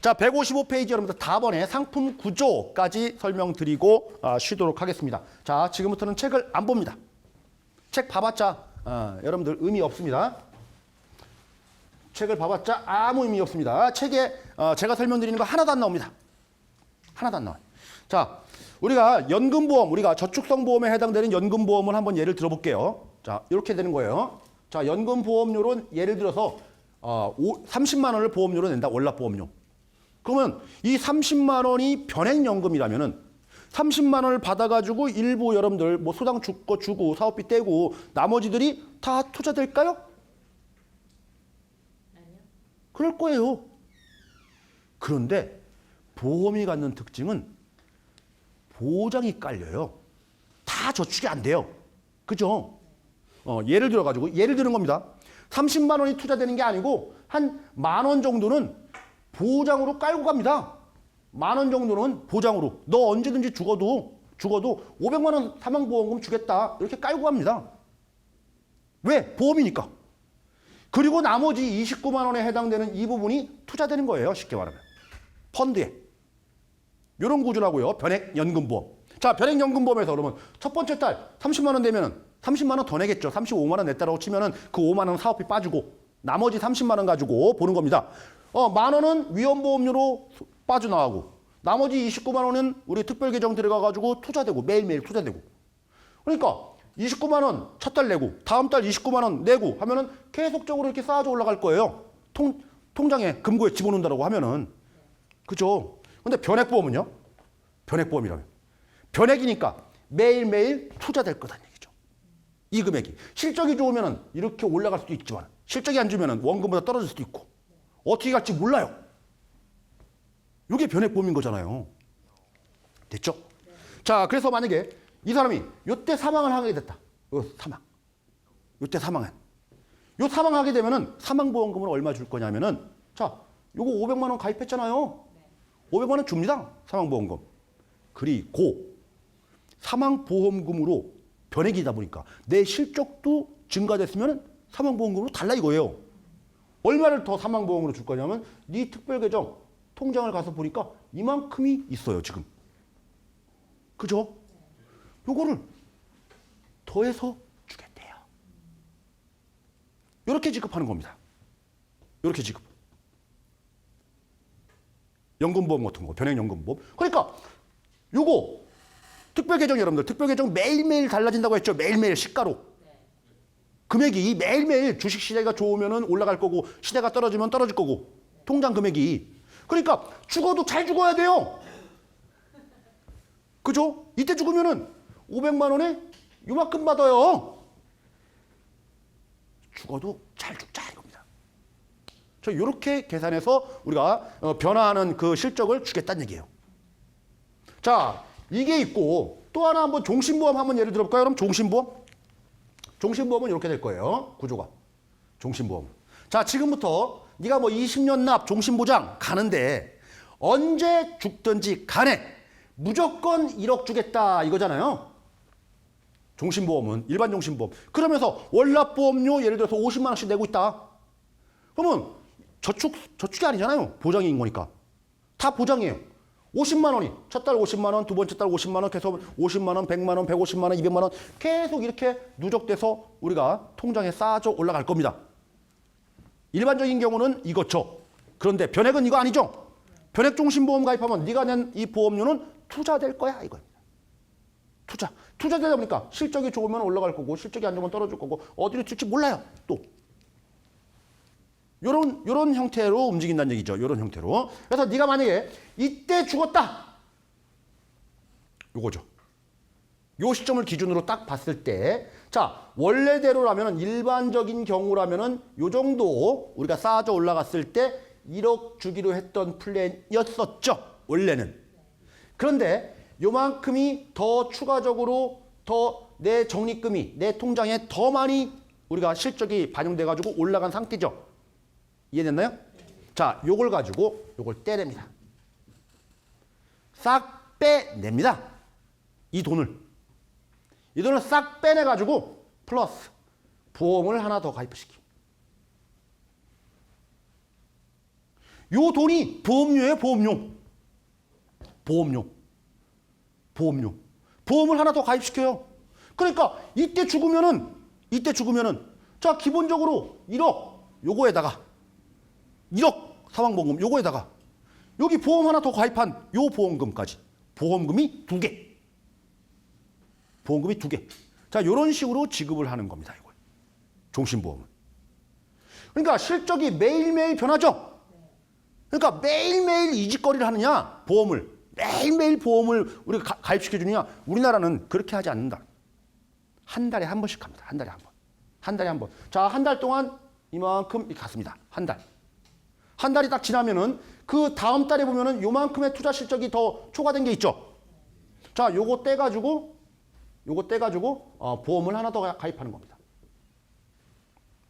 자, 155페이지 여러분들 다번에 상품 구조까지 설명드리고 쉬도록 하겠습니다. 자, 지금부터는 책을 안 봅니다. 책 봐봤자 여러분들 의미 없습니다. 책을 봐봤자 아무 의미 없습니다. 책에 제가 설명드리는 거 하나도 안 나옵니다. 하나도 안 나와요. 자, 우리가 연금보험, 우리가 저축성보험에 해당되는 연금보험을 한번 예를 들어볼게요. 자, 이렇게 되는 거예요. 자, 연금보험료는 예를 들어서 30만 원을 보험료로 낸다. 월납보험료. 그러면 이 30만 원이 변액연금이라면은 30만 원을 받아가지고 일부 여러분들 뭐 소당 주고 사업비 떼고 나머지들이 다 투자될까요? 아니요. 그럴 거예요. 그런데 보험이 갖는 특징은 보장이 깔려요. 다 저축이 안 돼요. 그죠? 예를 들어가지고 예를 드는 겁니다. 30만 원이 투자되는 게 아니고 한 10,000원 정도는 보장으로 깔고 갑니다. 10,000원 정도는 보장으로. 너 언제든지 죽어도 500만 원 사망보험금 주겠다. 이렇게 깔고 갑니다. 왜? 보험이니까. 그리고 나머지 29만 원에 해당되는 이 부분이 투자되는 거예요. 쉽게 말하면. 펀드에. 이런 구조라고요. 변액연금보험. 자, 변액연금보험에서 그러면 첫 번째 달 30만 원 되면은 30만 원 더 내겠죠. 35만 원 냈다라고 치면은 그 5만 원 사업비 빠지고 나머지 30만 원 가지고 보는 겁니다. 10,000원은 위험보험료로 빠져나가고 나머지 29만 원은 우리 특별계정 들어가가지고 투자되고 매일매일 투자되고. 그러니까 29만 원 첫 달 내고 다음 달 29만 원 내고 하면은 계속적으로 이렇게 쌓아져 올라갈 거예요. 통장에 금고에 집어넣는다라고 하면은. 그죠? 근데 변액보험은요? 변액보험이라면. 변액이니까 매일매일 투자될 거다는 얘기죠. 이 금액이. 실적이 좋으면은 이렇게 올라갈 수도 있지만 실적이 안 좋으면은 원금보다 떨어질 수도 있고 어떻게 갈지 몰라요. 이게 변액보험인 거잖아요. 됐죠? 네. 자, 그래서 만약에 이 사람이 요때 사망을 하게 됐다. 요때 사망한. 요 사망하게 되면은 사망보험금을 얼마 줄 거냐면은 자, 요거 500만 원 가입했잖아요. 500만 원 줍니다. 사망보험금. 그리고 사망보험금으로 변액이다 보니까 내 실적도 증가됐으면 사망보험금으로 달라 이거예요. 얼마를 더 사망보험으로 줄 거냐면 네 특별계정 통장을 가서 보니까 이만큼이 있어요. 지금. 그죠? 요거를 더해서 주겠대요. 이렇게 지급하는 겁니다. 이렇게 지급. 연금보험 같은 거, 변액연금보험. 그러니까 요거 특별계정 여러분들, 특별계정 매일매일 달라진다고 했죠. 매일매일 시가로. 금액이 매일매일 주식 시대가 좋으면 올라갈 거고 시대가 떨어지면 떨어질 거고 통장 금액이. 그러니까 죽어도 잘 죽어야 돼요. 그죠? 이때 죽으면은 500만 원에 요만큼 받아요. 죽어도 잘 죽자 이겁니다. 저 이렇게 계산해서 우리가 변화하는 그 실적을 주겠다는 얘기예요. 자, 이게 있고 또 하나 한번 종신보험 한번 예를 들어볼까요? 그럼 종신보험? 종신보험은 이렇게 될 거예요. 구조가. 종신보험. 자, 지금부터 네가 뭐 20년 납 종신보장 가는데 언제 죽든지 간에 무조건 1억 주겠다 이거잖아요. 종신보험은 일반 종신보험. 그러면서 월납보험료 예를 들어서 50만 원씩 내고 있다. 그러면 저축이 아니잖아요. 보장인 거니까. 다 보장이에요. 50만 원이 첫 달 50만 원, 두 번째 달 50만 원, 계속 50만 원, 100만 원, 150만 원, 200만 원 계속 이렇게 누적돼서 우리가 통장에 쌓아져 올라갈 겁니다. 일반적인 경우는 이거죠. 그런데 변액은 이거 아니죠. 변액 종신보험 가입하면 네가 낸 이 보험료는 투자될 거야 이거입니다. 투자되다 보니까 실적이 좋으면 올라갈 거고 실적이 안 좋으면 떨어질 거고 어디로 튈지 몰라요. 또 요런 형태로 움직인다는 얘기죠. 요런 형태로. 그래서 네가 만약에 이때 죽었다. 요거죠. 요 시점을 기준으로 딱 봤을 때 자, 원래대로라면 일반적인 경우라면은 요 정도 우리가 쌓아져 올라갔을 때 1억 주기로 했던 플랜이었었죠. 원래는. 그런데 요만큼이 더 추가적으로 더 내 적립금이 내 통장에 더 많이 우리가 실적이 반영돼 가지고 올라간 상태죠. 이해됐나요? 자, 요걸 가지고 요걸 떼냅니다. 싹 빼냅니다. 이 돈을 싹 빼내 가지고 플러스 보험을 하나 더 가입시킵니다. 요 돈이 보험료예요, 보험료. 보험을 하나 더 가입시켜요. 그러니까 이때 죽으면은 자, 기본적으로 1억 요거에다가 1억 사망보험금 요거에다가 여기 보험 하나 더 가입한 요 보험금까지 보험금이 2개. 자, 요런 식으로 지급을 하는 겁니다. 이거 종신보험은. 그러니까 실적이 매일매일 변하죠. 그러니까 매일매일 이직거리를 하느냐, 매일매일 보험을 우리가 가입시켜 주느냐, 우리나라는 그렇게 하지 않는다. 한 달에 한 번씩 합니다. 한 달에 한 번. 자, 한 달 동안 이만큼 갔습니다. 한 달이 딱 지나면은 그 다음 달에 보면은 요만큼의 투자 실적이 더 초과된 게 있죠. 자, 요거 떼가지고 보험을 하나 더 가입하는 겁니다.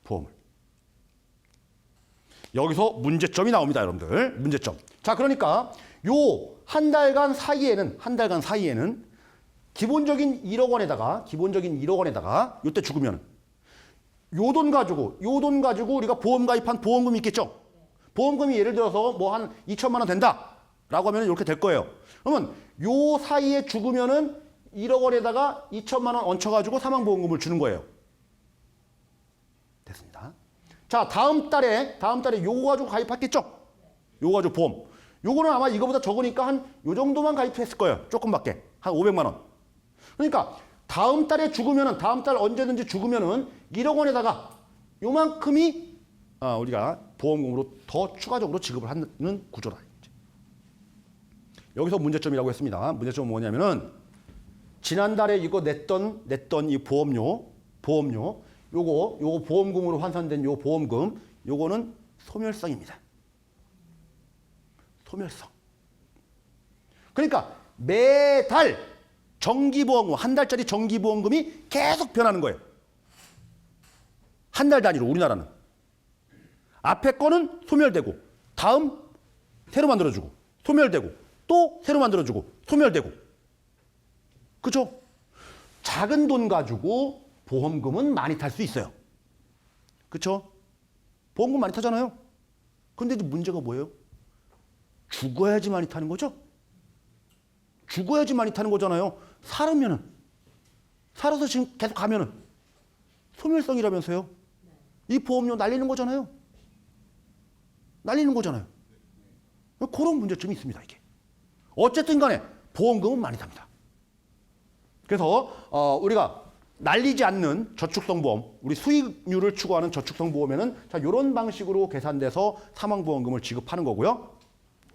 보험을. 여기서 문제점이 나옵니다, 여러분들. 문제점. 자, 그러니까 요 한 달간 사이에는 기본적인 1억 원에다가 요때 죽으면 요 돈 가지고 우리가 보험 가입한 보험금이 있겠죠. 보험금이 예를 들어서 뭐 한 2천만 원 된다라고 하면 이렇게 될 거예요. 그러면 요 사이에 죽으면은 1억 원에다가 2천만 원 얹혀가지고 사망보험금을 주는 거예요. 됐습니다. 자, 다음 달에 요거 가지고 가입했겠죠? 요거 가지고 보험. 요거는 아마 이거보다 적으니까 한 요 정도만 가입했을 거예요. 조금밖에. 한 500만 원. 그러니까 다음 달 언제든지 죽으면은 1억 원에다가 요만큼이 우리가 보험금으로 더 추가적으로 지급을 하는 구조다. 여기서 문제점이라고 했습니다. 문제점은 뭐냐면은 지난달에 이거 냈던 이 보험료 요거 보험금으로 환산된 요 보험금 요거는 소멸성입니다. 소멸성. 그러니까 매달 정기보험금 한 달짜리 정기보험금이 계속 변하는 거예요. 한 달 단위로 우리나라는. 앞에 거는 소멸되고 다음 새로 만들어주고 소멸되고 또 새로 만들어주고 소멸되고. 그죠? 작은 돈 가지고 보험금은 많이 탈 수 있어요. 그렇죠? 보험금 많이 타잖아요. 그런데 문제가 뭐예요? 죽어야지 많이 타는 거죠? 죽어야지 많이 타는 거잖아요. 살아서 지금 계속 가면은 소멸성이라면서요. 이 보험료 날리는 거잖아요. 그런 문제점이 있습니다, 이게. 어쨌든 간에 보험금은 많이 탑니다. 그래서 우리가 날리지 않는 저축성 보험, 우리 수익률을 추구하는 저축성 보험에는 자, 이런 방식으로 계산돼서 사망보험금을 지급하는 거고요.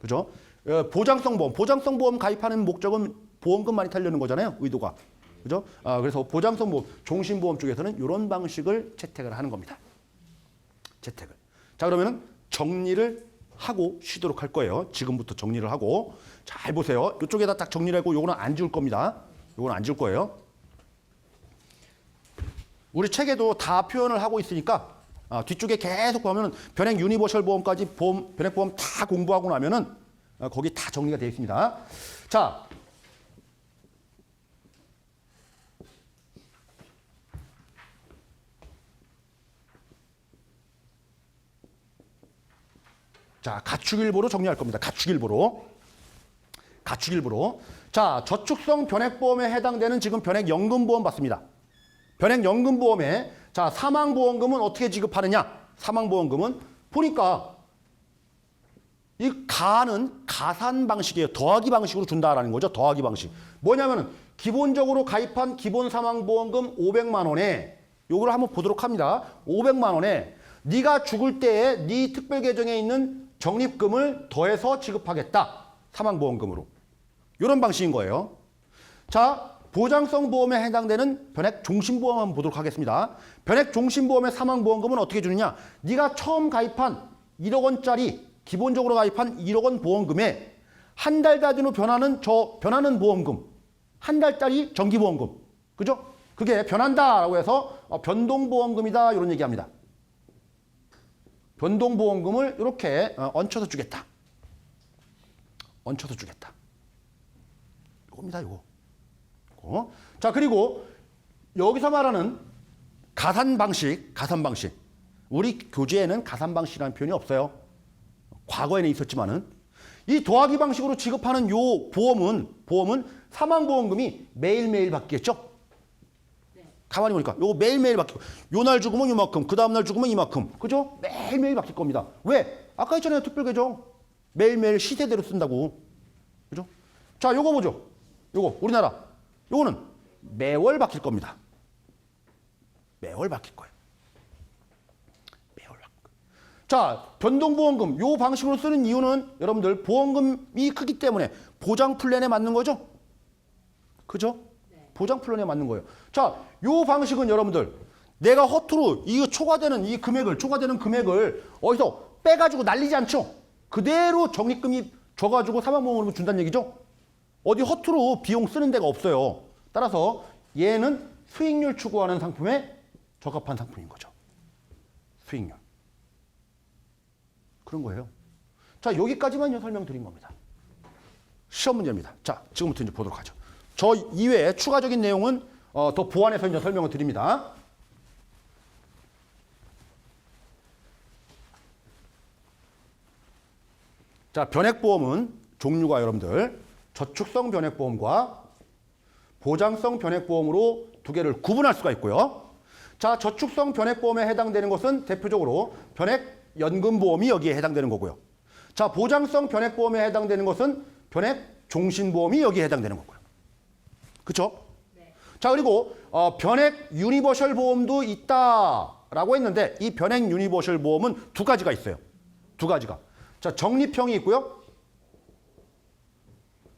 그죠? 보장성 보험 가입하는 목적은 보험금 많이 타려는 거잖아요, 의도가. 그죠? 그래서 보장성 보험, 종신보험 쪽에서는 이런 방식을 채택을 하는 겁니다. 채택을. 자, 그러면은 정리를 하고 쉬도록 할 거예요. 지금부터 정리를 하고. 잘 보세요. 이쪽에다 딱 정리를 하고 요거는 안 지울 겁니다. 요거는 안 지울 거예요. 우리 책에도 다 표현을 하고 있으니까 뒤쪽에 계속 보면 변액 유니버셜 보험까지 변액 보험 다 공부하고 나면은 거기 다 정리가 되어 있습니다. 자, 자, 가축일보로 정리할 겁니다. 가축일보로. 가축일보로. 자, 저축성 변액보험에 해당되는 지금 변액연금보험 받습니다. 변액연금보험에 자, 사망보험금은 어떻게 지급하느냐? 사망보험금은 보니까 이 가는 가산 방식이에요. 더하기 방식으로 준다라는 거죠. 더하기 방식. 뭐냐면은 기본적으로 가입한 기본 사망보험금 500만 원에 요걸 한번 보도록 합니다. 500만 원에 네가 죽을 때에 네 특별계정에 있는 적립금을 더해서 지급하겠다. 사망보험금으로. 이런 방식인 거예요. 자, 보장성 보험에 해당되는 변액종신보험 한번 보도록 하겠습니다. 변액종신보험의 사망보험금은 어떻게 주느냐? 네가 처음 가입한 1억 원짜리 기본적으로 가입한 1억 원 보험금에 한 달 단위로 변하는 보험금, 한 달짜리 정기보험금, 그죠? 그게 변한다라고 해서 변동보험금이다 이런 얘기합니다. 변동보험금을 이렇게 얹혀서 주겠다. 얹혀서 주겠다. 이겁니다, 이거. 자, 그리고 여기서 말하는 가산 방식. 우리 교재에는 가산 방식이라는 표현이 없어요. 과거에는 있었지만은 이 더하기 방식으로 지급하는 요 보험은 사망보험금이 매일매일 바뀌겠죠? 가만히 보니까 요거 매일매일 바뀌고 요 날 죽으면 요만큼, 그 다음 날 죽으면 이만큼. 그죠? 매일매일 바뀔 겁니다. 왜? 아까 했잖아요. 특별계정. 매일매일 시세대로 쓴다고. 그죠? 자, 요거 보죠. 요거 우리나라. 요거는 매월 바뀔 겁니다. 매월 바뀔 거예요. 매월 바뀔 거예요. 자, 변동보험금 요 방식으로 쓰는 이유는 여러분들 보험금이 크기 때문에 보장 플랜에 맞는 거죠? 그죠? 네. 보장 플랜에 맞는 거예요. 자, 요 방식은 여러분들 내가 허투루 이 초과되는 금액을 어디서 빼가지고 날리지 않죠? 그대로 적립금이 줘가지고 사망보험금을 준다는 얘기죠? 어디 허투루 비용 쓰는 데가 없어요. 따라서 얘는 수익률 추구하는 상품에 적합한 상품인 거죠. 수익률. 그런 거예요. 자, 여기까지만 설명드린 겁니다. 시험 문제입니다. 자, 지금부터 이제 보도록 하죠. 저 이외에 추가적인 내용은 더 보완해서 이제 설명을 드립니다. 자, 변액보험은 종류가 여러분들 저축성 변액보험과 보장성 변액보험으로 두 개를 구분할 수가 있고요. 자, 저축성 변액보험에 해당되는 것은 대표적으로 변액연금보험이 여기에 해당되는 거고요. 자, 보장성 변액보험에 해당되는 것은 변액종신보험이 여기에 해당되는 거고요. 그렇죠? 네. 자, 그리고 변액 유니버셜 보험도 있다라고 했는데 이 변액 유니버셜 보험은 두 가지가 있어요. 두 가지가. 자, 적립형이 있고요.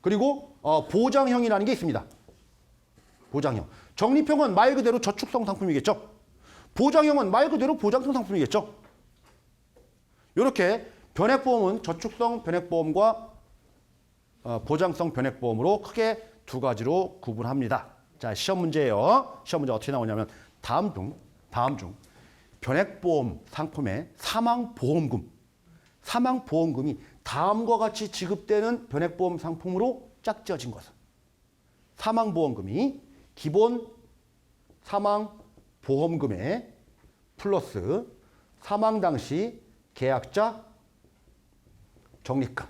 그리고 보장형이라는 게 있습니다. 보장형. 적립형은 말 그대로 저축성 상품이겠죠. 보장형은 말 그대로 보장성 상품이겠죠. 이렇게 변액보험은 저축성 변액보험과 보장성 변액보험으로 크게 두 가지로 구분합니다. 자, 시험 문제예요. 시험 문제 어떻게 나오냐면 다음 중 변액보험 상품의 사망보험금이 다음과 같이 지급되는 변액보험 상품으로 짝지어진 것은 사망보험금이 기본 사망보험금에 플러스 사망 당시 계약자 적립금으로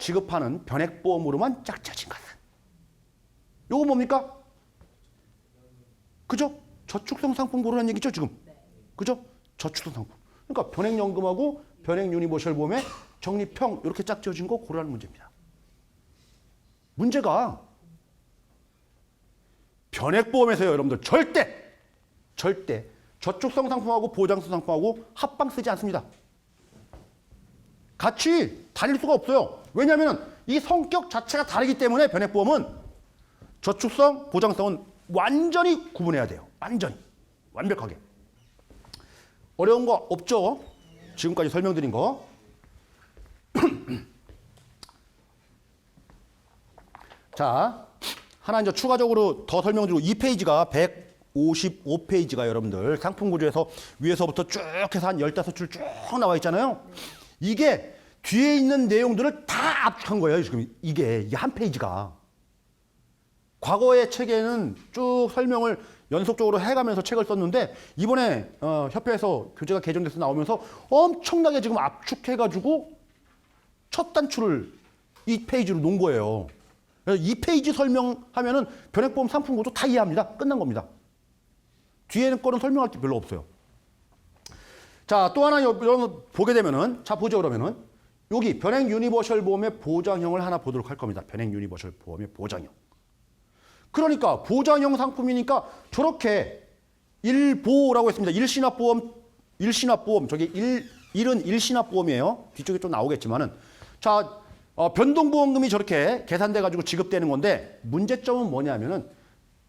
지급하는 변액보험으로만 짝지어진 것은 요거 뭡니까? 그죠? 저축성 상품 고르라는 얘기죠 지금. 그죠? 저축성 상품. 그러니까 변액연금하고 변액유니버셜 보험의 적립형 이렇게 짝지어진 거 고르라는 문제입니다. 문제가 변액보험에서요 여러분들 절대 저축성 상품하고 보장성 상품하고 합방 쓰지 않습니다. 같이 다닐 수가 없어요. 왜냐하면 이 성격 자체가 다르기 때문에 변액보험은 저축성, 보장성은 완전히 구분해야 돼요. 완벽하게. 어려운 거 없죠? 지금까지 설명드린 거. 자, 하나 이제 추가적으로 더 설명드리고 2페이지가 155페이지가 여러분들 상품 구조에서 위에서부터 쭉 해서 한 15줄 쭉 나와 있잖아요. 이게 뒤에 있는 내용들을 다 압축한 거예요. 지금 이게 한 페이지가. 과거의 책에는 쭉 설명을 연속적으로 해가면서 책을 썼는데 이번에 협회에서 교재가 개정돼서 나오면서 엄청나게 지금 압축해가지고 첫 단추를 이 페이지로 놓은 거예요. 그래서 이 페이지 설명하면은 변액보험 상품 구조 다 이해합니다. 끝난 겁니다. 뒤에는 거는 설명할 게 별로 없어요. 자, 또 하나 여러분 보게 되면은, 자, 보죠, 그러면은. 여기 변액 유니버셜 보험의 보장형을 하나 보도록 할 겁니다. 변액 유니버셜 보험의 보장형. 그러니까 보장형 상품이니까 저렇게 일보라고 했습니다. 일신압보험, 저기 일은 일신압보험이에요. 뒤쪽에 좀 나오겠지만은. 자, 변동보험금이 저렇게 계산돼가지고 지급되는 건데 문제점은 뭐냐면은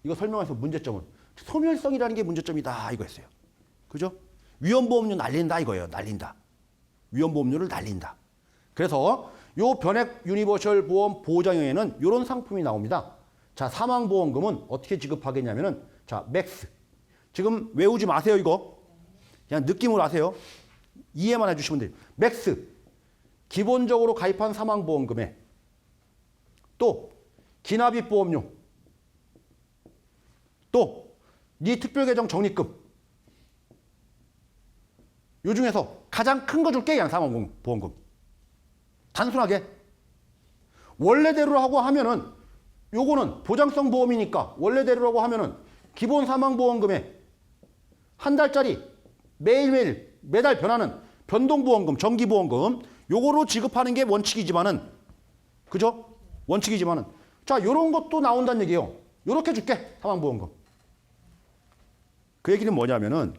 이거 설명해서 문제점은 소멸성이라는 게 문제점이다 이거였어요. 그죠? 위험보험료 날린다 이거예요. 날린다. 위험보험료를 날린다. 그래서 요 변액 유니버셜 보험 보장형에는 이런 상품이 나옵니다. 자, 사망보험금은 어떻게 지급하겠냐면은 자, 맥스. 지금 외우지 마세요 이거. 그냥 느낌으로 하세요. 이해만 해주시면 돼요. 맥스. 기본적으로 가입한 사망보험금에 또 기납입보험료 또 네 특별계정 적립금 요 중에서 가장 큰 거 줄게 그냥 사망보험금 단순하게 원래대로라고 하면은 요거는 보장성 보험이니까 원래대로라고 하면은 기본 사망보험금에 한 달짜리 매일매일 매달 변하는 변동보험금 정기보험금 요거로 지급하는 게 원칙이지만은 그죠? 원칙이지만은 자 요런 것도 나온다는 얘기예요. 요렇게 줄게 사망보험금. 그 얘기는 뭐냐면은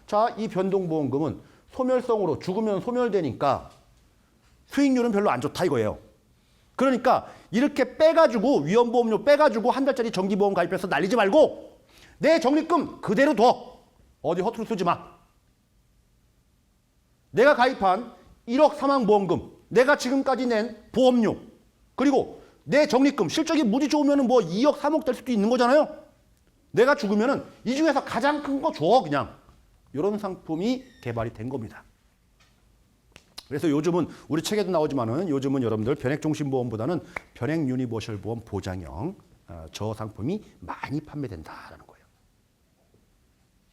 자 이 변동보험금은 소멸성으로 죽으면 소멸되니까 수익률은 별로 안 좋다 이거예요. 그러니까 이렇게 빼가지고 위험보험료 빼가지고 한 달짜리 정기보험 가입해서 날리지 말고 내 적립금 그대로 둬. 어디 허투루 쓰지 마. 내가 가입한 1억 사망보험금, 내가 지금까지 낸 보험료, 그리고 내 적립금, 실적이 무지 좋으면 뭐 2억, 3억 될 수도 있는 거잖아요. 내가 죽으면 이 중에서 가장 큰 거 줘, 그냥. 이런 상품이 개발이 된 겁니다. 그래서 요즘은 우리 책에도 나오지만은 요즘은 여러분들 변액종신보험보다는 변액 유니버셜 보험 보장형 저 상품이 많이 판매된다라는 거예요.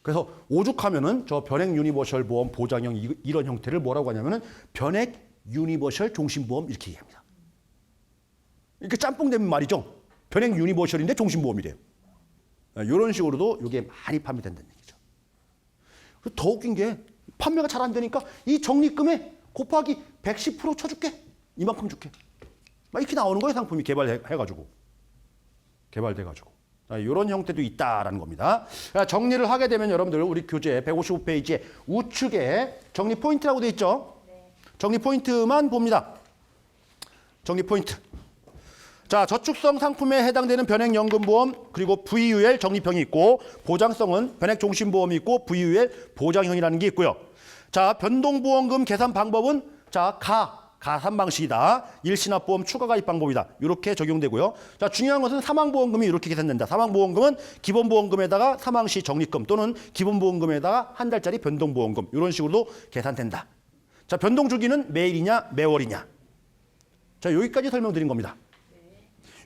그래서 오죽하면은 저 변액 유니버셜 보험 보장형 이런 형태를 뭐라고 하냐면은 변액 유니버셜 종신보험 이렇게 얘기합니다. 이렇게 짬뽕된 말이죠. 변액 유니버셜인데 종신보험이래요. 이런 식으로도 이게 많이 판매된다는 얘기죠. 더 웃긴 게 판매가 잘 안 되니까 이 적립금에 곱하기 110% 쳐줄게. 이만큼 줄게. 막 이렇게 나오는 거예요. 상품이 개발돼가지고. 이런 형태도 있다라는 겁니다. 정리를 하게 되면 여러분들 우리 교재 155페이지에 우측에 정리 포인트라고 되어 있죠. 네. 정리 포인트만 봅니다. 정리 포인트. 자, 저축성 상품에 해당되는 변액연금보험 그리고 VUL 적립형이 있고 보장성은 변액종신보험이 있고 VUL 보장형이라는 게 있고요. 자, 변동보험금 계산 방법은 자, 가산 방식이다. 일신압보험 추가 가입 방법이다. 이렇게 적용되고요. 자, 중요한 것은 사망보험금이 이렇게 계산된다. 사망보험금은 기본보험금에다가 사망시 적립금 또는 기본보험금에다가 한 달짜리 변동보험금 이런 식으로 계산된다. 자, 변동 주기는 매일이냐 매월이냐. 자, 여기까지 설명드린 겁니다.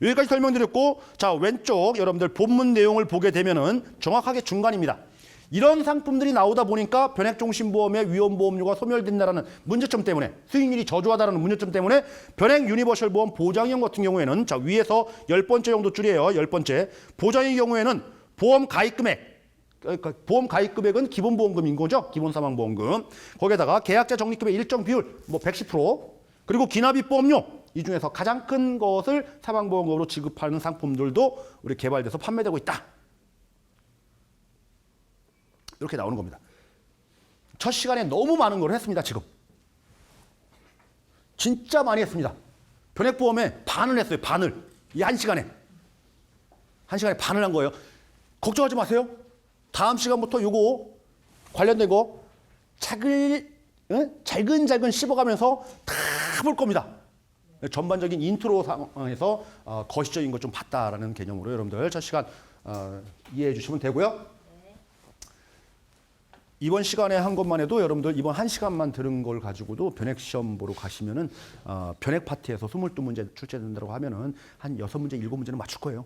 여기까지 설명드렸고 자, 왼쪽 여러분들 본문 내용을 보게 되면은 정확하게 중간입니다. 이런 상품들이 나오다 보니까 변액종신보험의 위험보험료가 소멸된다는 문제점 때문에 수익률이 저조하다는 문제점 때문에 변액 유니버셜 보험 보장형 같은 경우에는 자, 위에서 10번째 정도 줄이에요. 10번째. 보장의 경우에는 보험 가입 금액 그러니까 보험 가입 금액은 기본보험금인 거죠. 기본사망보험금. 거기에다가 계약자 적립금의 일정 비율 뭐 110% 그리고 기납입보험료 이 중에서 가장 큰 것을 사망보험금으로 지급하는 상품들도 우리 개발돼서 판매되고 있다. 이렇게 나오는 겁니다. 첫 시간에 너무 많은 걸 했습니다. 지금. 진짜 많이 했습니다. 변액보험에 반을 했어요. 반을. 이 한 시간에. 한 시간에 반을 한 거예요. 걱정하지 마세요. 다음 시간부터 요거 관련된 거 잘근잘근 씹어가면서 다 볼 겁니다. 전반적인 인트로 상황에서 거시적인 것 좀 봤다라는 개념으로 여러분들 첫 시간 이해해 주시면 되고요. 이번 시간에 한 것만 해도 여러분들 이번 한 시간만 들은 걸 가지고도 변액 시험 보러 가시면은 변액 파트에서 22문제 출제된다고 하면은 한 6문제, 7문제는 맞출 거예요.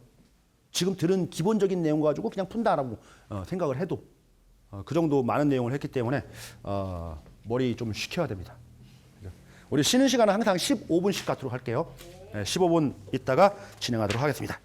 지금 들은 기본적인 내용 가지고 그냥 푼다라고 생각을 해도 그 정도 많은 내용을 했기 때문에 머리 좀 식혀야 됩니다. 우리 쉬는 시간은 항상 15분씩 갖도록 할게요. 15분 있다가 진행하도록 하겠습니다.